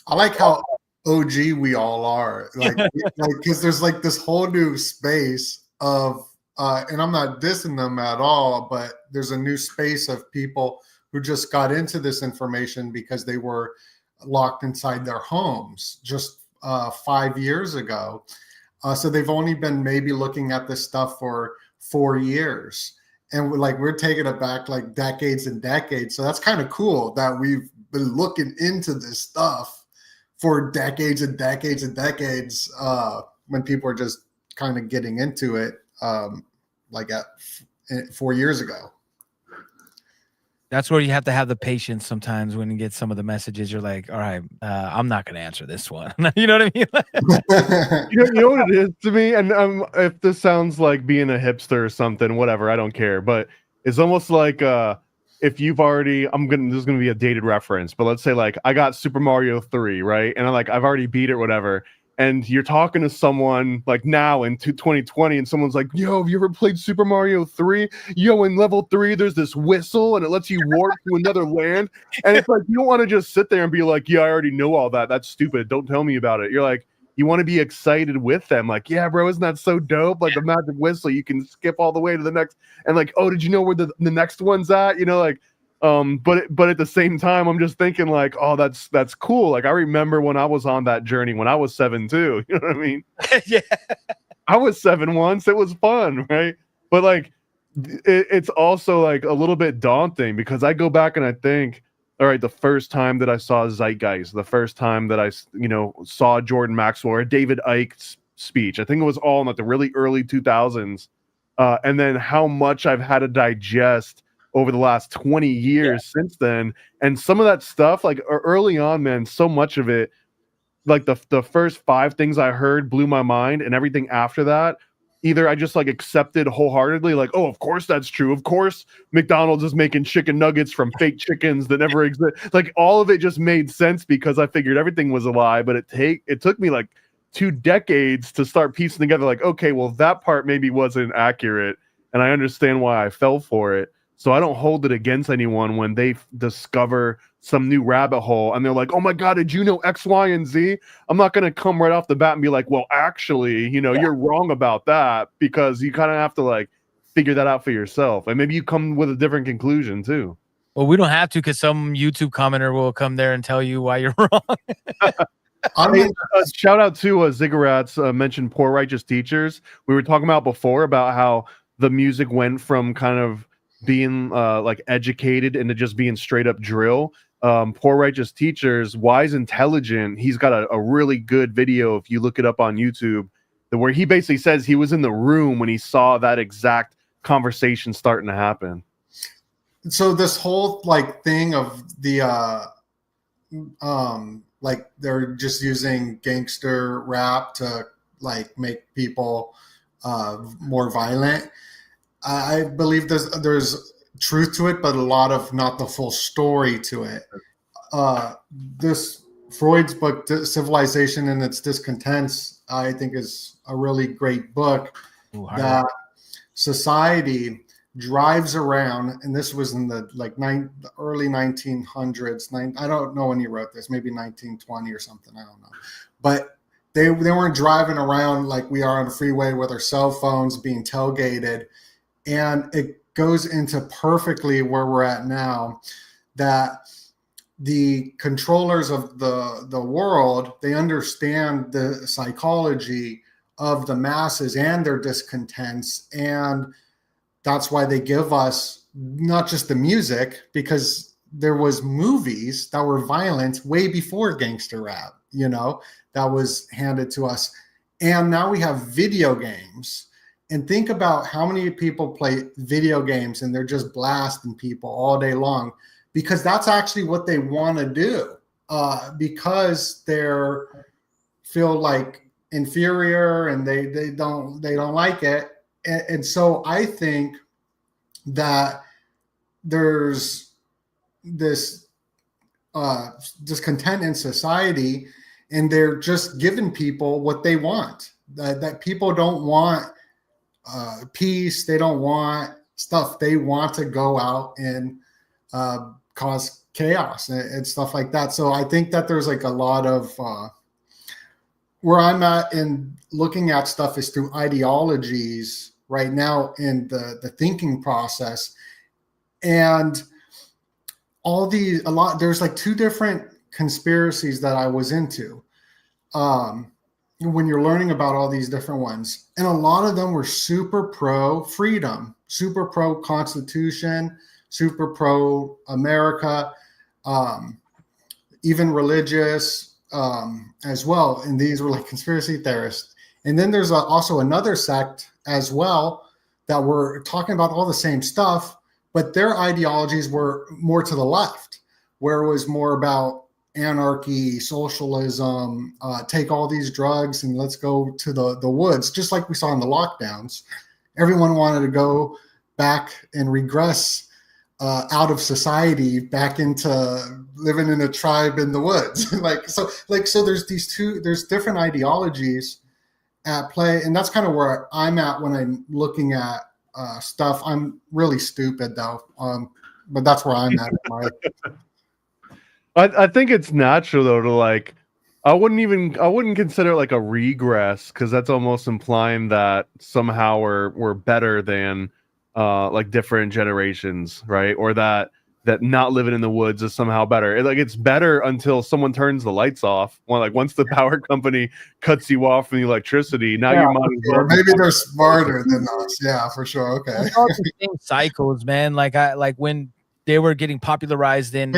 I like how OG we all are, like because there's like this whole new space of and I'm not dissing them at all, but there's a new space of people who just got into this information because they were locked inside their homes just 5 years ago. So they've only been maybe looking at this stuff for 4 years, and we're taking it back like decades and decades. So that's kind of cool that we've been looking into this stuff for decades and decades and decades, when people are just kind of getting into it, 4 years ago. That's where you have to have the patience sometimes when you get some of the messages. You're like, all right, I'm not going to answer this one. You know what I mean? you know what it is to me? And if this sounds like being a hipster or something, whatever, I don't care. But it's almost like if you've already, this is going to be a dated reference, but let's say like I got Super Mario 3, right? And I've already beat it, whatever. and you're talking to someone like now in 2020, and someone's like, yo, have you ever played Super Mario 3? Yo, in level 3 there's this whistle and it lets you warp to another land. And it's like, you don't want to just sit there and be like, yeah, I already know all that, that's stupid, don't tell me about it. You're like, you want to be excited with them, like, yeah, bro, isn't that so dope? Like the magic whistle, you can skip all the way to the next, and like, oh, did you know where the next one's at? You know, like, but at the same time, I'm just thinking like, oh, that's cool. Like I remember when I was on that journey when I was 7 too. You know what I mean? Yeah. I was 7 once. It was fun, right? But like, it's also like a little bit daunting because I go back and I think, all right, the first time that I saw Zeitgeist, the first time that I, saw Jordan Maxwell or David Icke's speech, I think it was all in like the really early 2000s, and then how much I've had to digest over the last 20 years since then. And some of that stuff, like early on, man, so much of it, like the first 5 things I heard blew my mind, and everything after that, either I just like accepted wholeheartedly, like, oh, of course that's true. Of course McDonald's is making chicken nuggets from fake chickens that never exist. Like all of it just made sense because I figured everything was a lie. But it took me like 2 decades to start piecing together, like, okay, well, that part maybe wasn't accurate, and I understand why I fell for it. So I don't hold it against anyone when they discover some new rabbit hole and they're like, oh my God, did you know X, Y, and Z? I'm not going to come right off the bat and be like, well, actually, you're wrong about that, because you kind of have to like figure that out for yourself. And maybe you come with a different conclusion too. Well, we don't have to, because some YouTube commenter will come there and tell you why you're wrong. I mean, shout out to Ziggurats mentioned Poor Righteous Teachers. We were talking about before about how the music went from kind of being like educated into just being straight up drill. Poor Righteous Teachers, Wise Intelligent, he's got a really good video if you look it up on YouTube, where he basically says he was in the room when he saw that exact conversation starting to happen. So this whole like thing of the like they're just using gangster rap to like make people more violent. I believe there's truth to it, but a lot of not the full story to it. This Freud's book, Civilization and Its Discontents, I think is a really great book. That society drives around, and this was in the early 1900s. I don't know when he wrote this, maybe 1920 or something. I don't know, but they weren't driving around like we are on the freeway with our cell phones being tailgated. And it goes into perfectly where we're at now, that the controllers of the world, they understand the psychology of the masses and their discontents. And that's why they give us not just the music, because there was movies that were violent way before gangster rap, that was handed to us. And now we have video games. And think about how many people play video games and they're just blasting people all day long, because that's actually what they want to do, because they're feel like inferior and they don't like it. And so I think that there's this discontent in society, and they're just giving people what they want. That people don't want peace, they don't want stuff, they want to go out and cause chaos and stuff like that. So I think that there's like a lot of where I'm at in looking at stuff is through ideologies right now in the thinking process. And there's like 2 different conspiracies that I was into when you're learning about all these different ones. And a lot of them were super pro freedom, super pro Constitution, super pro America, even religious as well. And these were like conspiracy theorists. And then there's also another sect as well that were talking about all the same stuff, but their ideologies were more to the left, where it was more about anarchy, socialism, take all these drugs and let's go to the woods, just like we saw in the lockdowns. Everyone wanted to go back and regress out of society back into living in a tribe in the woods. So there's different ideologies at play, and that's kind of where I'm at when I'm looking at stuff. I'm really stupid though, but that's where I'm at. I think it's natural though to like. I wouldn't consider it like a regress because that's almost implying that somehow we're better than like different generations, right? Or that not living in the woods is somehow better. It's better until someone turns the lights off. Well, like once the power company cuts you off from the electricity, now you might as well. Maybe they're smarter than us. Yeah, for sure. Okay. It's all the same cycles, man. Like when they were getting popularized in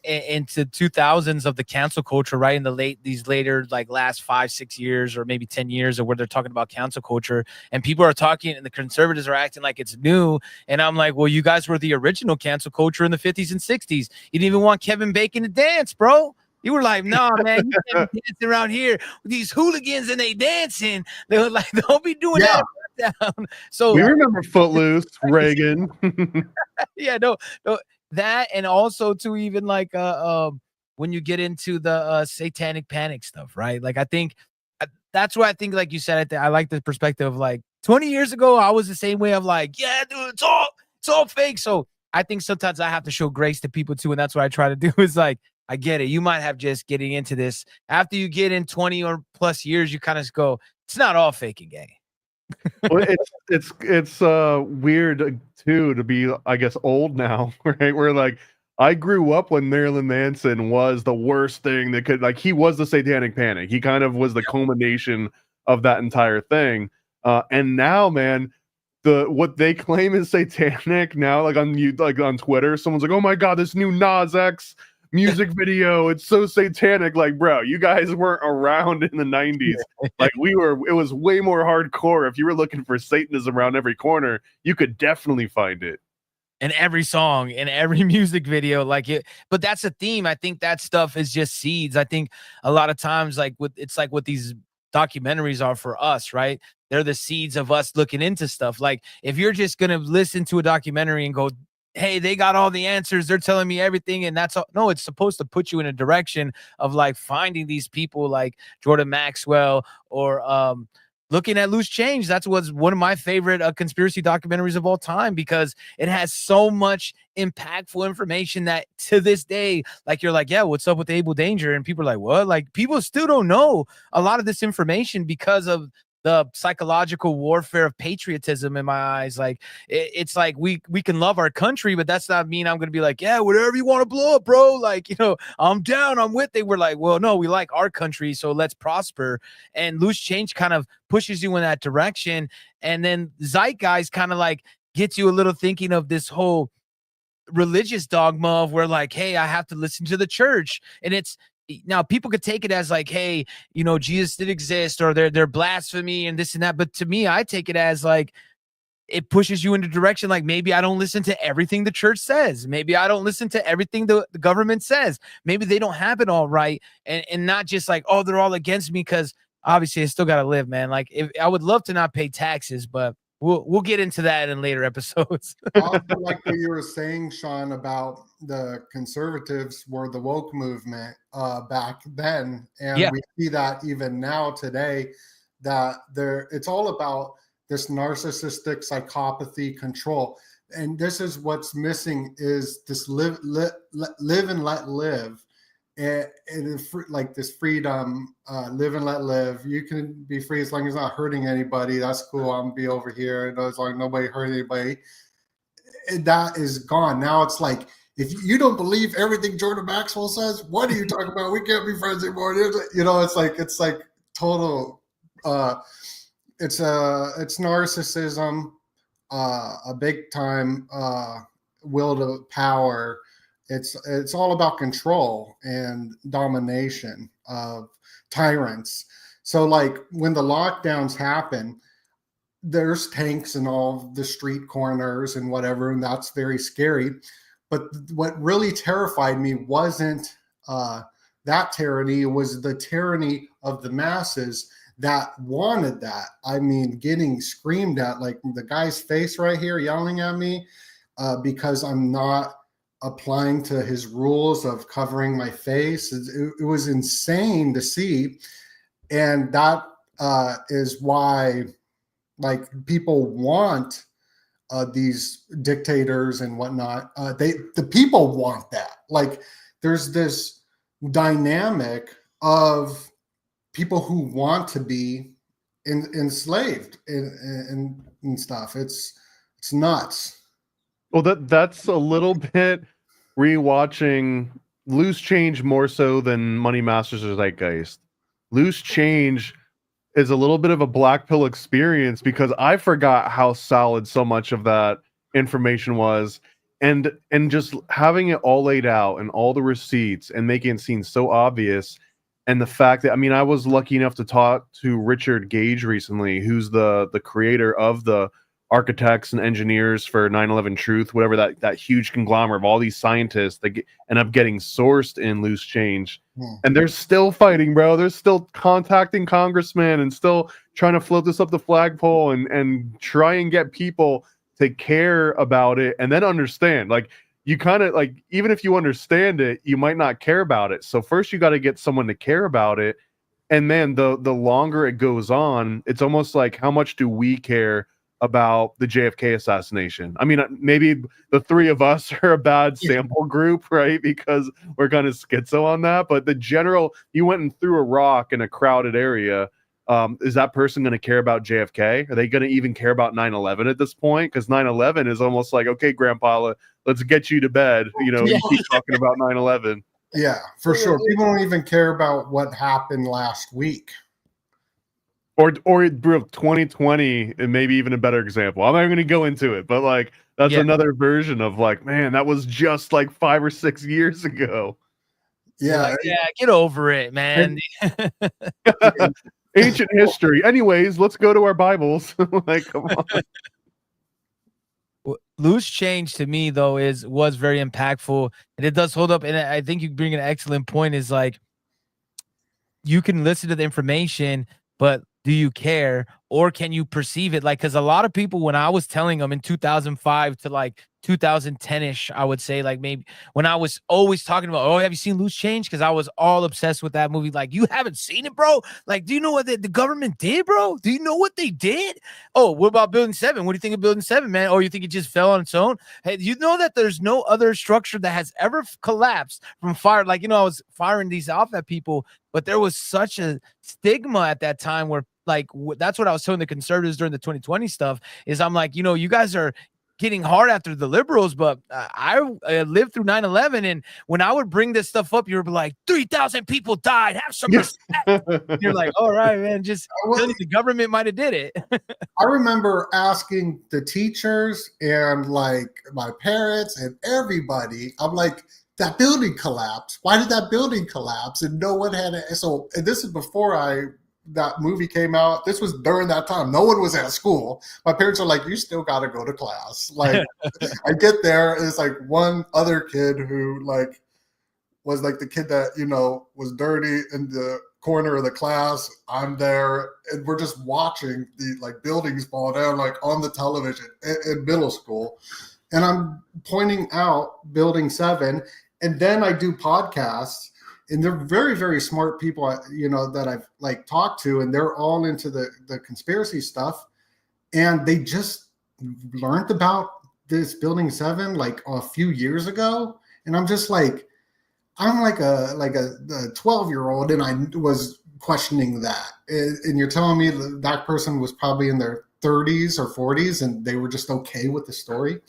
into 2000s of the cancel culture, right? In these later like last 5-6 years or maybe 10 years of where they're talking about cancel culture, and people are talking and the conservatives are acting like it's new. And I'm like, well, you guys were the original cancel culture in the 50s and 60s. You didn't even want Kevin Bacon to dance, bro. You were like, no, man, you can't be dancing around here with these hooligans and they dancing. They were like, don't be doing that. Down. So we remember Footloose, Reagan. Yeah, no, that, and also to even like when you get into the satanic panic stuff, right? Like I think that's why I think, like you said, I like the perspective of like 20 years ago, I was the same way of like, yeah, dude, it's all fake. So I think sometimes I have to show grace to people too, and that's what I try to do is like, I get it. You might have just getting into this after you get in 20 or plus years, you kind of go, it's not all fake and gay. Well, it's weird too to be, I guess, old now, right? Where like I grew up when Marilyn Manson was the worst thing that could, like, he was the satanic panic. He kind of was the culmination of that entire thing. And now, man, what they claim is satanic now, like on Twitter, someone's like, "Oh my god, this new Nas X music video, it's so satanic." Like, bro, you guys weren't around in the 90s. Like it was way more hardcore. If you were looking for Satanism around every corner, you could definitely find it in every song, in every music video, like it. But that's a theme. I think that stuff is just seeds. I think a lot of times, like what these documentaries are for us, right? They're the seeds of us looking into stuff. Like if you're just gonna listen to a documentary and go, hey, they got all the answers, they're telling me everything, and that's all. No, it's supposed to put you in a direction of like finding these people like Jordan Maxwell or looking at Loose Change. That's what's one of my favorite conspiracy documentaries of all time, because it has so much impactful information that to this day, like you're like, yeah, what's up with Able Danger? And people are like, what? Like people still don't know a lot of this information because of the psychological warfare of patriotism in my eyes. Like it's like we can love our country, but that's not mean I'm gonna be like, yeah, whatever you want to blow up, bro. Like, I'm down, I'm with it. We're like, well, no, we like our country, so let's prosper. And Loose Change kind of pushes you in that direction. And then Zeitgeist kind of like gets you a little thinking of this whole religious dogma of where like, hey, I have to listen to the church. And it's, now people could take it as like, hey, Jesus did exist, or they're blasphemy and this and that. But to me, I take it as like, it pushes you into direction. Like maybe I don't listen to everything the church says. Maybe I don't listen to everything the government says. Maybe they don't have it all right. And not just like, oh, they're all against me, because obviously I still got to live, man. Like if I would love to not pay taxes, but we'll get into that in later episodes. Also, like what you were saying, Sean, about the conservatives were the woke movement back then, and we see that even now today, that it's all about this narcissistic psychopathy control. And this is what's missing, is this live and let live. And like this freedom, live and let live. You can be free as long as it's not hurting anybody. That's cool. I'm gonna be over here, and as long as nobody hurt anybody. That is gone. Now it's like, if you don't believe everything Jordan Maxwell says, what are you talking about? We can't be friends anymore. It's like total. It's narcissism, a big time will to power. It's all about control and domination of tyrants. So like when the lockdowns happen, there's tanks in all the street corners and whatever, and that's very scary. But what really terrified me wasn't that tyranny. It was the tyranny of the masses that wanted that. I mean, getting screamed at, like the guy's face right here yelling at me because I'm not applying to his rules of covering my face. It was insane to see. And that is why, like, people want these dictators and whatnot. The people want that. Like, there's this dynamic of people who want to be enslaved and stuff. It's nuts. Well, that's a little bit rewatching Loose Change more so than Money Masters or Zeitgeist. Loose Change is a little bit of a black pill experience because I forgot how solid so much of that information was, and just having it all laid out and all the receipts and making it seem so obvious. And the fact that, I mean, I was lucky enough to talk to Richard Gage recently, who's the creator of the architects and engineers for 9/11 Truth, whatever, that huge conglomerate of all these scientists that end up getting sourced in Loose Change. And they're still fighting, bro. They're still contacting congressmen and still trying to float this up the flagpole and try and get people to care about it and then understand. Like, you kind of, like, even if you understand it, you might not care about it. So first you got to get someone to care about it. And man, the longer it goes on, it's almost like, how much do we care about the JFK assassination? I mean, maybe the three of us are a bad sample group, right? Because we're kind of schizo on that. But the general, you went and threw a rock in a crowded area. Is that person going to care about JFK? Are they going to even care about 9/11 at this point? Because 9/11 is almost like, okay, Grandpa, let's get you to bed. You know, you keep talking about 9/11. Yeah, for sure. People don't even care about what happened last week. Or 2020, and maybe even a better example. I'm not even going to go into it, but like, that's another version of like, man, that was just like 5 or 6 years ago. Yeah, like, get over it, man. Ancient history. Anyways, let's go to our Bibles. Like, come on. Loose Change to me though was very impactful, and it does hold up. And I think you bring an excellent point. Is like, you can listen to the information, but do you care, or can you perceive it? Like, because a lot of people, when I was telling them in 2005 to like 2010-ish, I would say, like, maybe when I was always talking about, oh, have you seen Loose Change? Because I was all obsessed with that movie. Like, you haven't seen it, bro? Like, do you know what the government did, bro? Do you know what they did? Oh, what about Building 7? What do you think of Building 7, man? Oh, you think it just fell on its own? Hey, you know that there's no other structure that has ever collapsed from fire? Like, you know, I was firing these off at people, but there was such a stigma at that time where, like, that's what I was telling the conservatives during the 2020 stuff, is I'm like, you know, you guys are getting hard after the liberals, but I lived through 9/11, and when I would bring this stuff up, you were like, 3,000 people died, have some respect. You're like, all right, man, just the government might have did it. I remember asking the teachers and like my parents and everybody, I'm like, that building collapsed. Why did that building collapse? And no one had it. So, and this is before that movie came out. This was during that time. No one was at school. My parents are like, you still got to go to class. Like, I get there, and it's like one other kid who like was like the kid that, you know, was dirty in the corner of the class. I'm there, and we're just watching the like buildings fall down like on the television in middle school. And I'm pointing out Building 7, and then I do podcasts. And they're very, very smart people, you know, that I've like talked to, and they're all into the conspiracy stuff. And they just learned about this Building 7 like a few years ago. And I'm just like, I'm like a 12-year-old, and I was questioning that. And you're telling me that person was probably in their 30s or 40s, and they were just okay with the story.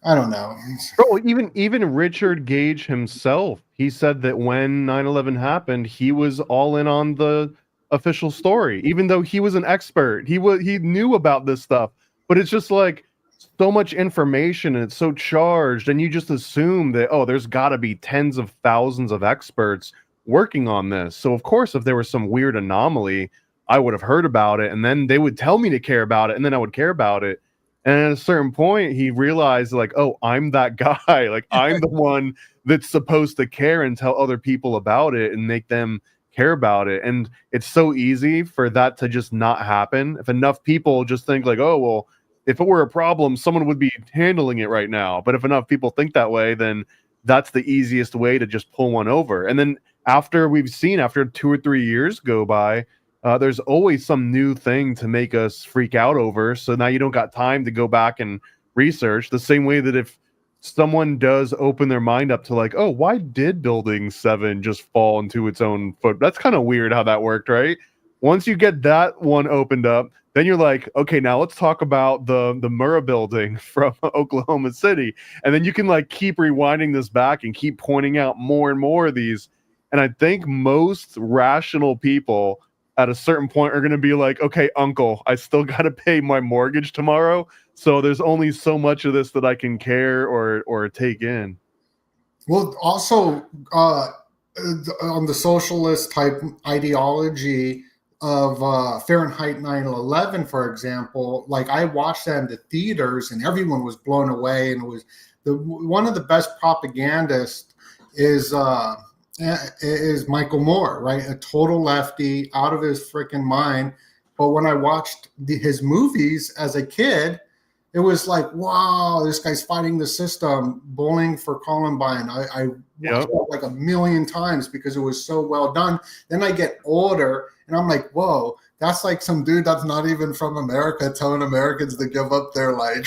I don't know. Bro, even Richard Gage himself, he said that when 9/11 happened, he was all in on the official story, even though he was an expert. He knew about this stuff, but it's just like so much information, and it's so charged, and you just assume that, oh, there's got to be tens of thousands of experts working on this. So of course, if there was some weird anomaly, I would have heard about it, and then they would tell me to care about it, and then I would care about it. And at a certain point, he realized, like, oh, I'm that guy. Like, I'm the one that's supposed to care and tell other people about it and make them care about it. And it's so easy for that to just not happen. If enough people just think like, oh, well, if it were a problem, someone would be handling it right now. But if enough people think that way, then that's the easiest way to just pull one over. And then after 2 or 3 years go by, there's always some new thing to make us freak out over. So now you don't got time to go back and research, the same way that if someone does open their mind up to like, oh, why did building 7 just fall into its own foot? That's kind of weird how that worked, right? Once you get that one opened up, then you're like, okay, now let's talk about the Murrah building from Oklahoma City. And then you can like keep rewinding this back and keep pointing out more and more of these. And I think most rational people at a certain point are going to be like, okay, uncle, I still got to pay my mortgage tomorrow. So there's only so much of this that I can care or take in. Well, also on the socialist type ideology of Fahrenheit 9/11, for example, like I watched that in the theaters and everyone was blown away. And it was one of the best propagandists is Michael Moore, right? A total lefty, out of his freaking mind. But when I watched his movies as a kid, it was like, wow, this guy's fighting the system, bullying for Columbine. I watched it like a million times because it was so well done. Then I get older and I'm like, whoa, that's like some dude that's not even from America telling Americans to give up their like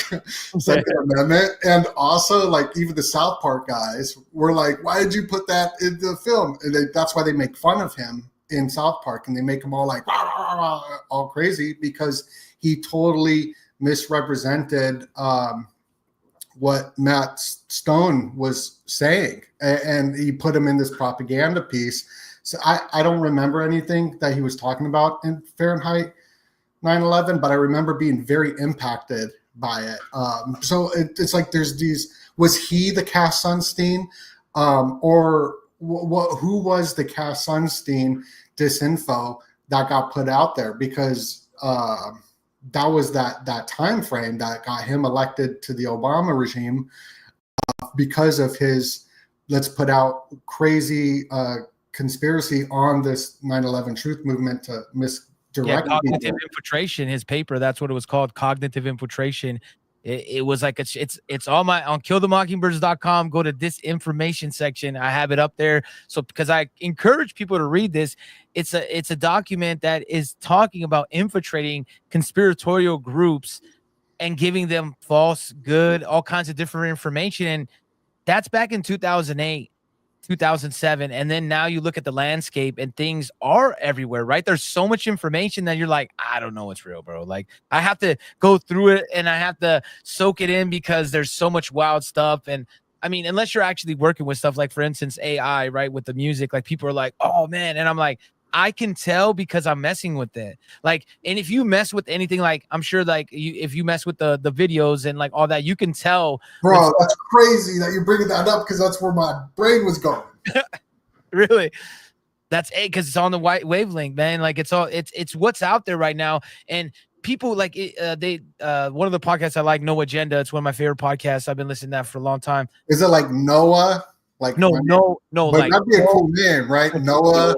Second Amendment. And also like even the South Park guys were like, why did you put that in the film? And that's why they make fun of him in South Park. And they make him all like, rah, rah, rah, rah, all crazy because he totally misrepresented what Matt Stone was saying, and he put him in this propaganda piece. So I don't remember anything that he was talking about in Fahrenheit 9/11, but I remember being very impacted by it. So it's like there's these. Was he the Cass Sunstein, or who was the Cass Sunstein disinfo that got put out there? Because that was that time frame that got him elected to the Obama regime because of his let's put out crazy conspiracy on this 9/11 truth movement to misdirect cognitive people. infiltration. His paper, that's what it was called, cognitive infiltration. It was like it's all on killthemockingbirds.com. Go to disinformation section. I have it up there. So because I encourage people to read this, it's a document that is talking about infiltrating conspiratorial groups and giving them false, good, all kinds of different information. And that's back in 2008. 2007, and then now you look at the landscape and things are everywhere, right? There's so much information that you're like, I don't know what's real, bro. Like I have to go through it and I have to soak it in because there's so much wild stuff. And I mean, unless you're actually working with stuff like, for instance, AI, right, with the music, like people are like, oh man, and I'm like, I can tell because I'm messing with it. Like, and if you mess with anything, like I'm sure like if you mess with the videos and like all that, you can tell. Bro, that's crazy that you're bringing that up because that's where my brain was going. Really? That's it, because it's on the white wavelength, man. Like it's what's out there right now. And people like they one of the podcasts I like, No Agenda. It's one of my favorite podcasts. I've been listening to that for a long time. Is it like Noah? Like no, but like that'd be a cool name, right? Noah.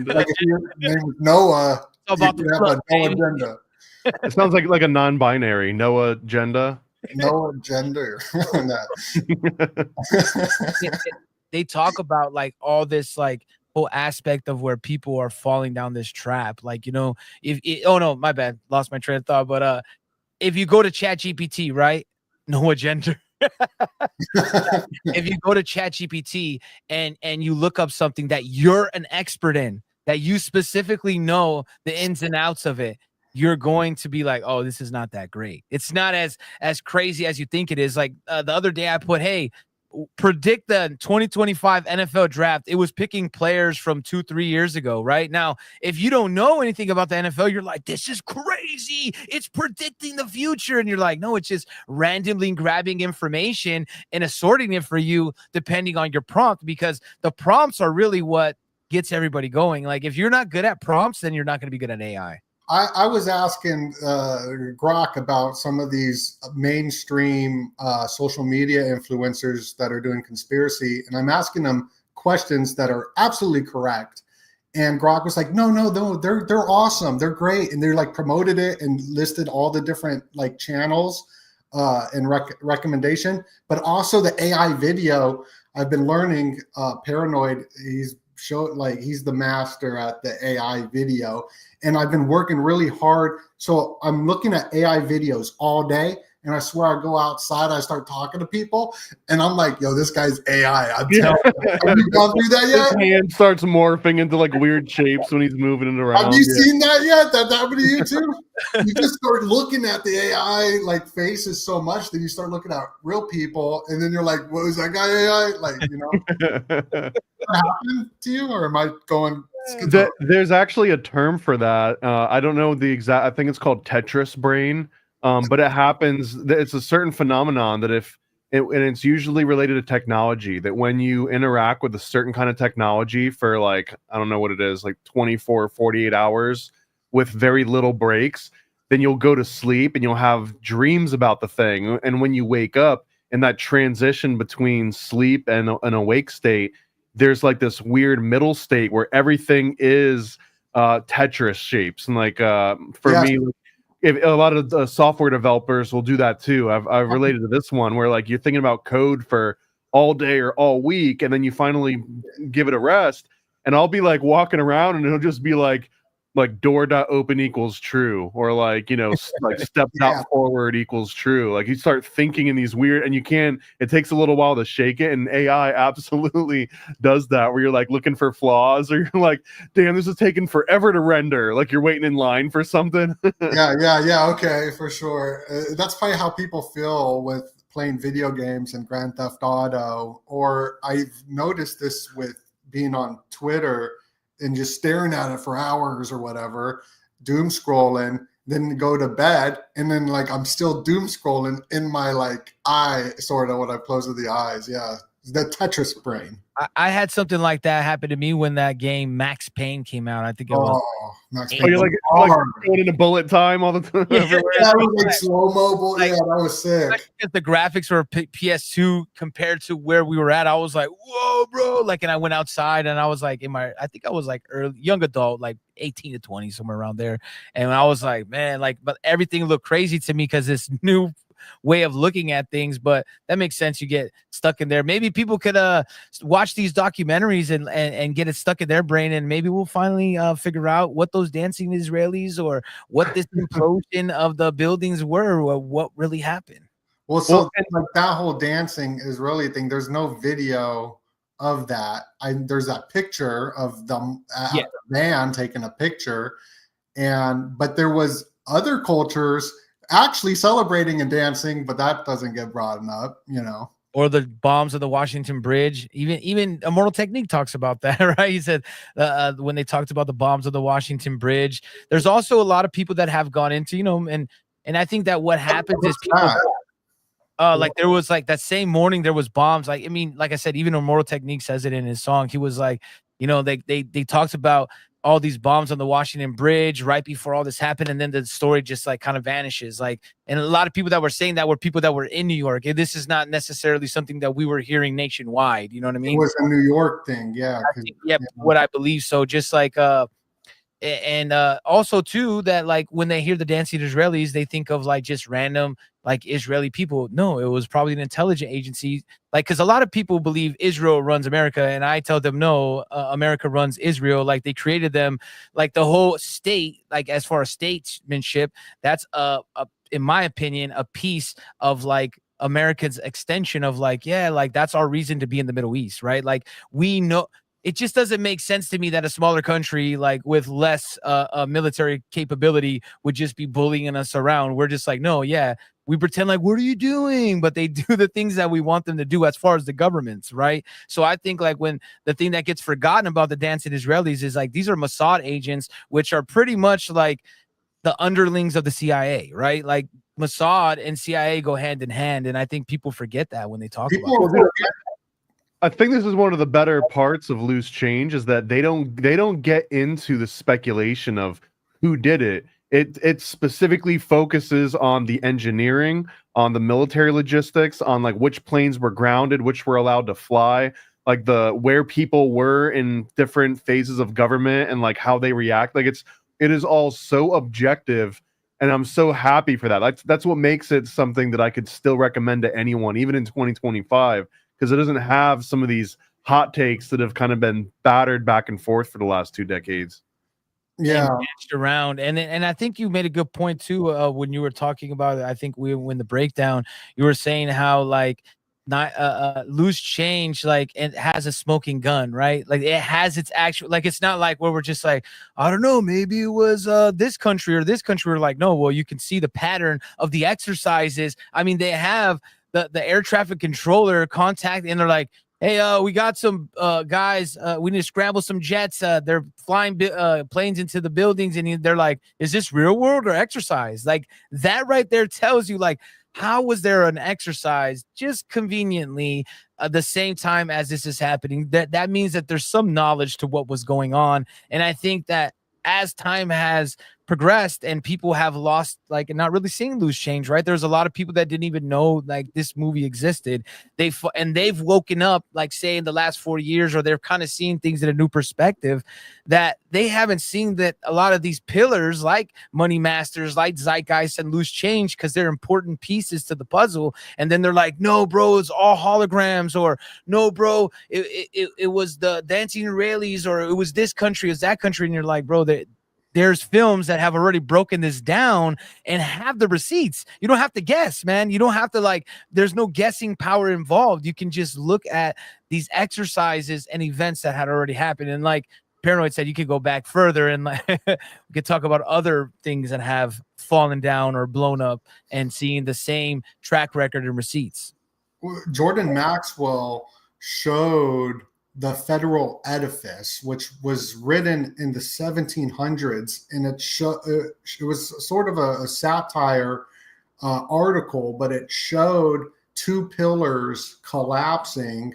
Like if your name was Noah, about you could have a No Agenda. It sounds like a non-binary Noah agenda. No gender. They talk about like all this like whole aspect of where people are falling down this trap. Like, you know, oh no, my bad, lost my train of thought. But if you go to ChatGPT, right? No agenda. If you go to ChatGPT and you look up something that you're an expert in, that you specifically know the ins and outs of it, you're going to be like, oh, this is not that great. It's not as crazy as you think it is. Like the other day I put, hey, predict the 2025 NFL draft. It was picking players from 2-3 years ago. Right now, if you don't know anything about the NFL, you're like, this is crazy. It's predicting the future. And you're like, no, it's just randomly grabbing information and assorting it for you depending on your prompt, because the prompts are really what gets everybody going. Like if you're not good at prompts, then you're not going to be good at AI. I was asking Grok about some of these mainstream social media influencers that are doing conspiracy, and I'm asking them questions that are absolutely correct. And Grok was like, no, they're awesome, they're great, and they're like promoted it and listed all the different like channels and recommendation, but also the AI video. I've been learning. Paranoid, he's the master at the AI video, and I've been working really hard. So I'm looking at AI videos all day. And I swear, I go outside, I start talking to people, and I'm like, "Yo, this guy's AI." I'm telling you. Have you gone through that yet? His hand starts morphing into like weird shapes when he's moving it around. Have you seen that yet? That happened to you too? You just start looking at the AI like faces so much that you start looking at real people, and then you're like, "What is that guy AI?" Like, you know, what happened to you, or am I going? There's actually a term for that. I don't know the exact. I think it's called Tetris brain. But it happens. It's a certain phenomenon that and it's usually related to technology, that when you interact with a certain kind of technology for like, I don't know what it is, like 24, 48 hours with very little breaks, then you'll go to sleep and you'll have dreams about the thing. And when you wake up in that transition between sleep and an awake state, there's like this weird middle state where everything is Tetris shapes. And like for me, if a lot of software developers will do that too. I've related to this one where like you're thinking about code for all day or all week, and then you finally give it a rest, and I'll be like walking around and it'll just be like door.open equals true, or like, you know, like stepped out forward equals true. Like you start thinking in these weird, and it takes a little while to shake it, and AI absolutely does that, where you're like looking for flaws, or you're like, damn, this is taking forever to render, like you're waiting in line for something. yeah, okay, for sure. That's probably how people feel with playing video games and Grand Theft Auto. Or I've noticed this with being on Twitter and just staring at it for hours or whatever, doom scrolling, then go to bed, and then like I'm still doom scrolling in my like eye, sort of, when I close the eyes. Yeah, the Tetris brain. I had something like that happen to me when that game Max Payne came out. I think it was. Max Payne. You're like going into bullet time all the time. Yeah, that was like slow mobile. Like, yeah, that was sick. The graphics for PS2 compared to where we were at, I was like, whoa, bro. Like, and I went outside and I was like, I think I was like young adult, like 18 to 20, somewhere around there. And I was like, man, like, but everything looked crazy to me because this new way of looking at things. But that makes sense. You get stuck in there. Maybe people could watch these documentaries and get it stuck in their brain, and maybe we'll finally figure out what those dancing Israelis or what this implosion of the buildings were, or what really happened. Well, so like that whole dancing Israeli thing, there's no video of that. There's that picture of them at the van taking a picture, but there was other cultures actually celebrating and dancing, but that doesn't get brought up, you know. Or the bombs of the Washington Bridge. Even Immortal Technique talks about that, right? He said when they talked about the bombs of the Washington Bridge, there's also a lot of people that have gone into, you know, and I think that what happens is people like there was like that same morning there was bombs. Like, I mean, like I said, even Immortal Technique says it in his song. He was like, you know, they talked about all these bombs on the Washington Bridge right before all this happened, and then the story just like kind of vanishes. Like, and a lot of people that were saying that were people that were in New York. This is not necessarily something that we were hearing nationwide. You know what I mean? It was a New York thing, yeah. What I believe. So just like and also too that like when they hear the dancing Israelis, they think of like just random like Israeli people. No, it was probably an intelligence agency. Like, because a lot of people believe Israel runs America, and I tell them no, America runs Israel. Like, they created them, like the whole state. Like, as far as statesmanship, that's in my opinion, a piece of like America's extension of like, yeah, like that's our reason to be in the Middle East, right? Like, we know. It just doesn't make sense to me that a smaller country like with less military capability would just be bullying us around. We're just like, no, yeah, we pretend like, what are you doing? But they do the things that we want them to do as far as the governments, right? So I think like when the thing that gets forgotten about the dancing Israelis is like these are Mossad agents, which are pretty much like the underlings of the CIA, right? Like Mossad and CIA go hand in hand, and I think people forget that when they talk about it. I think this is one of the better parts of Loose Change, is that they don't get into the speculation of who did it. It specifically focuses on the engineering, on the military logistics, on like which planes were grounded, which were allowed to fly. like the where people were in different phases of government and like how they react. Like it is all so objective, and I'm so happy for that. That's what makes it something that I could still recommend to anyone, even in 2025, because it doesn't have some of these hot takes that have kind of been battered back and forth for the last 2 decades. Yeah, Matched around, and I think you made a good point too when you were talking about it. I think when the breakdown, you were saying how like not loose change, like it has a smoking gun, right? Like it has its actual, like it's not like where we're just like, I don't know, maybe it was this country or this country. We're like, no, well, you can see the pattern of the exercises. I mean, they have the air traffic controller contact, and they're like, hey, we got some guys. We need to scramble some jets. They're flying planes into the buildings, and they're like, "Is this real world or exercise?" Like that right there tells you, like, how was there an exercise just conveniently the same time as this is happening? That means that there's some knowledge to what was going on, and I think that as time has progressed and people have lost, like, not really seeing loose change, right? There's a lot of people that didn't even know like this movie existed. They've woken up, like, say in the last 4 years, or they're kind of seeing things in a new perspective that they haven't seen, that a lot of these pillars like Money Masters, like Zeitgeist and Loose Change, because they're important pieces to the puzzle. And then they're like, no, bro, it's all holograms, or no, bro, it was the dancing Israelis, or it was this country, it was that country. And you're like, bro, there's films that have already broken this down and have the receipts. You don't have to guess, man. You don't have to, like, there's no guessing power involved. You can just look at these exercises and events that had already happened. And like Paranoid said, you could go back further and like we could talk about other things that have fallen down or blown up and seeing the same track record and receipts. Jordan Maxwell showed the federal edifice, which was written in the 1700s, and it was sort of a satire article, but it showed 2 pillars collapsing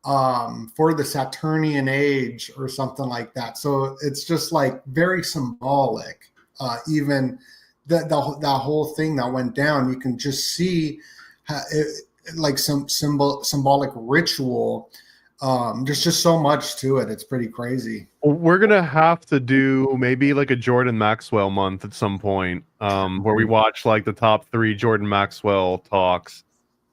for the Saturnian age or something like that. So it's just like very symbolic. Even that whole thing that went down, you can just see like some symbolic ritual. There's just so much to it. It's pretty crazy. We're gonna have to do maybe like a Jordan Maxwell month at some point, where we watch like the top 3 Jordan Maxwell talks.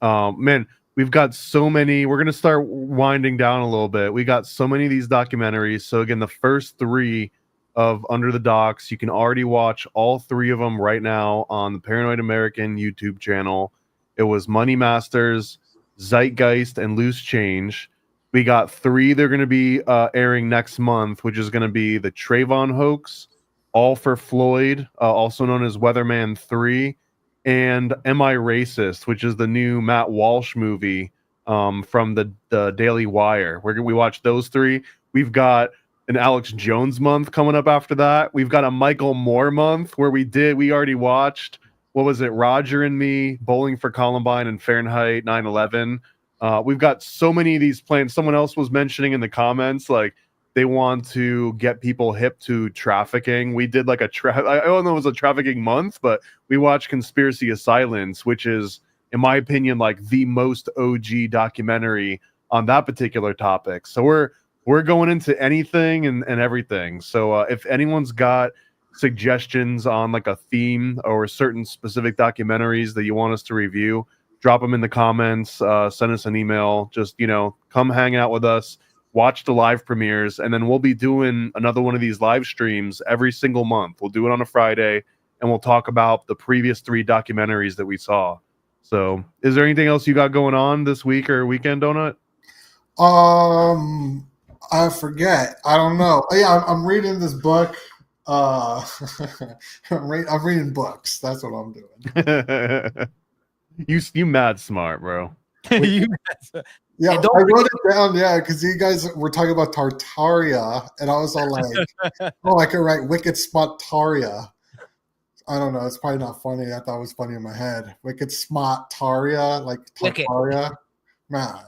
Man, we've got so many. We're gonna start winding down a little bit. We got so many of these documentaries. So again, the first 3 of Under the Docs, you can already watch all 3 of them right now on the Paranoid American YouTube channel. It was Money Masters, Zeitgeist, and Loose Change. We got 3 they're going to be airing next month, which is going to be the Trayvon hoax, All for Floyd, also known as Weatherman 3, and Am I Racist, which is the new Matt Walsh movie from the Daily Wire. We watched those 3. We've got an Alex Jones month coming up after that. We've got a Michael Moore month where we already watched, what was it, Roger and Me, Bowling for Columbine, and Fahrenheit 9/11. We've got so many of these plans. Someone else was mentioning in the comments, like they want to get people hip to trafficking. We did like I don't know if it was a trafficking month, but we watched Conspiracy of Silence, which is, in my opinion, like the most OG documentary on that particular topic. So we're going into anything and everything. So if anyone's got suggestions on like a theme or certain specific documentaries that you want us to review, drop them in the comments, send us an email. Just, come hang out with us, watch the live premieres, and then we'll be doing another one of these live streams every single month. We'll do it on a Friday, and we'll talk about the previous 3 documentaries that we saw. So is there anything else you got going on this week or weekend, Donut? I forget. I don't know. Yeah, I'm reading this book. I'm reading books. That's what I'm doing. You mad smart, bro. Yeah, I wrote it down. Yeah, because you guys were talking about Tartaria, and I was all like, "Oh, I can write Wicked Smart Taria." I don't know. It's probably not funny. I thought it was funny in my head. Wicked Smart Taria, like Tartaria. Nah,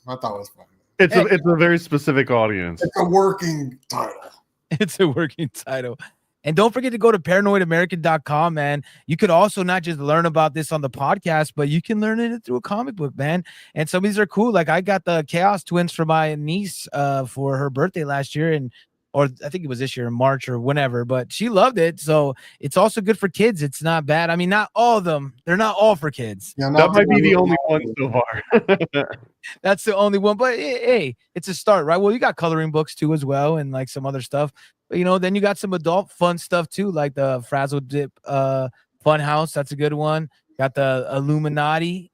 I thought it was funny. It's a very specific audience. It's a working title. It's a working title. And don't forget to go to paranoidamerican.com, man. You could also not just learn about this on the podcast, but you can learn it through a comic book, man. And some of these are cool. Like I got the Chaos Twins for my niece for her birthday last year, or I think it was this year in March or whenever, but she loved it. So it's also good for kids. It's not bad. I mean, not all of them. They're not all for kids. Yeah, That might be the only one so far. That's the only one. But hey, it's a start, right? Well, you got coloring books too as well, and like some other stuff. But then you got some adult fun stuff too, like the Frazzle Dip Fun House. That's a good one. Got the Illuminati.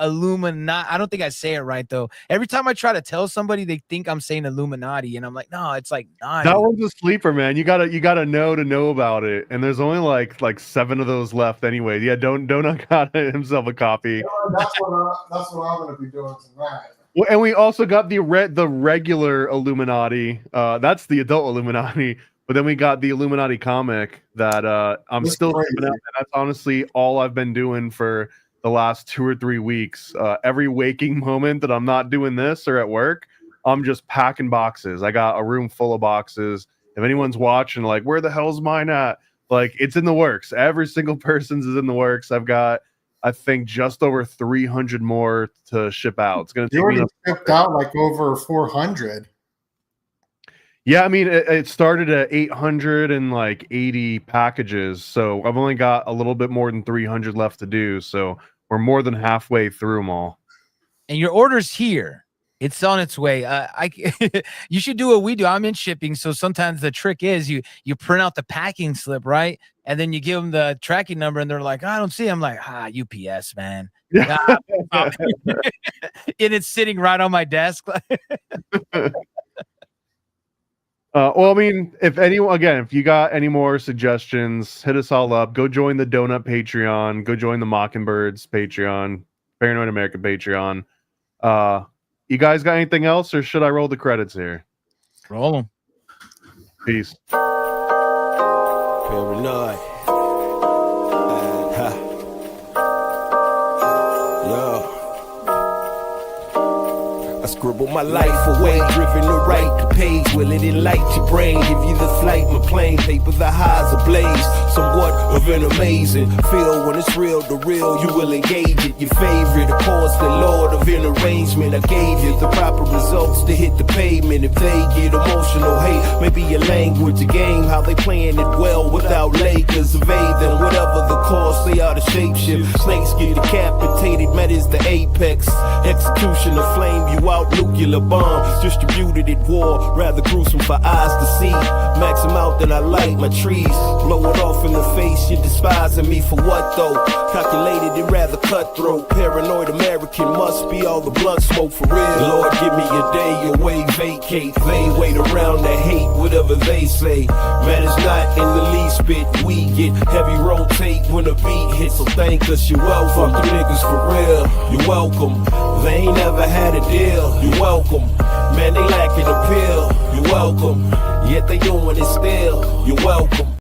Illuminati. I don't think I say it right though. Every time I try to tell somebody, they think I'm saying Illuminati, and I'm like, no, it's like naughty. That one's a sleeper, man. You gotta know to know about it. And there's only like 7 of those left anyway. Yeah, Donut got himself a copy. That's what I'm gonna be doing tonight. Well, and we also got the regular Illuminati. That's the adult Illuminati. But then we got the Illuminati comic that I'm That's still crazy. keeping up, and that's honestly all I've been doing for the last 2 or 3 weeks. Every waking moment that I'm not doing this or at work, I'm just packing boxes. I got a room full of boxes. If anyone's watching, like, where the hell's mine at? Like, it's in the works. Every single person's is in the works. I've got, I think, just over 300 more to ship out. It's going to You take me already shipped out like over 400. Yeah, I mean, it started at 880 packages, so I've only got a little bit more than 300 left to do, so we're more than halfway through them all. And your order's here. It's on its way. You should do what we do. I'm in shipping, so sometimes the trick is you print out the packing slip, right? And then you give them the tracking number, and they're like, I don't see it. I'm like, UPS, man. And it's sitting right on my desk. Well, I mean, if you got any more suggestions, hit us all up. Go join the Donut Patreon. Go join the Mockingbirds Patreon, Paranoid American Patreon. You guys got anything else, or should I roll the credits here? Roll them. Peace. Paranoid. Yo. I scribble my life away, driven to write the page. Will it enlight your brain? Give you the flight, my plane paper, the highs ablaze. Somewhat of an amazing feel when it's real to real. You will engage it. Your favorite, of course, the Lord of an arrangement. I gave you the proper results to hit the pavement. If they get emotional, hey, maybe your language, a game, how they playing it well without Lakers. Evade them, whatever the cost, they are the shapeshift. Snakes get decapitated, met is the apex. Execution of flame you out. Nuclear bombs distributed at war, rather gruesome for eyes to see. Max them out, then I light my trees. Blow it off in the face, you're despising me for what though? Calculated and rather cutthroat. Paranoid American must be all the blood smoke for real. Lord, give me a day away, vacate. They wait around to hate whatever they say. Matters not in the least bit. We get heavy rotate when a beat hits, so thank us, you're welcome. Fuck the niggas for real, you're welcome. They ain't never had a deal. You're welcome. Man, they lacking appeal. You're welcome. Yet they doing it still. You're welcome.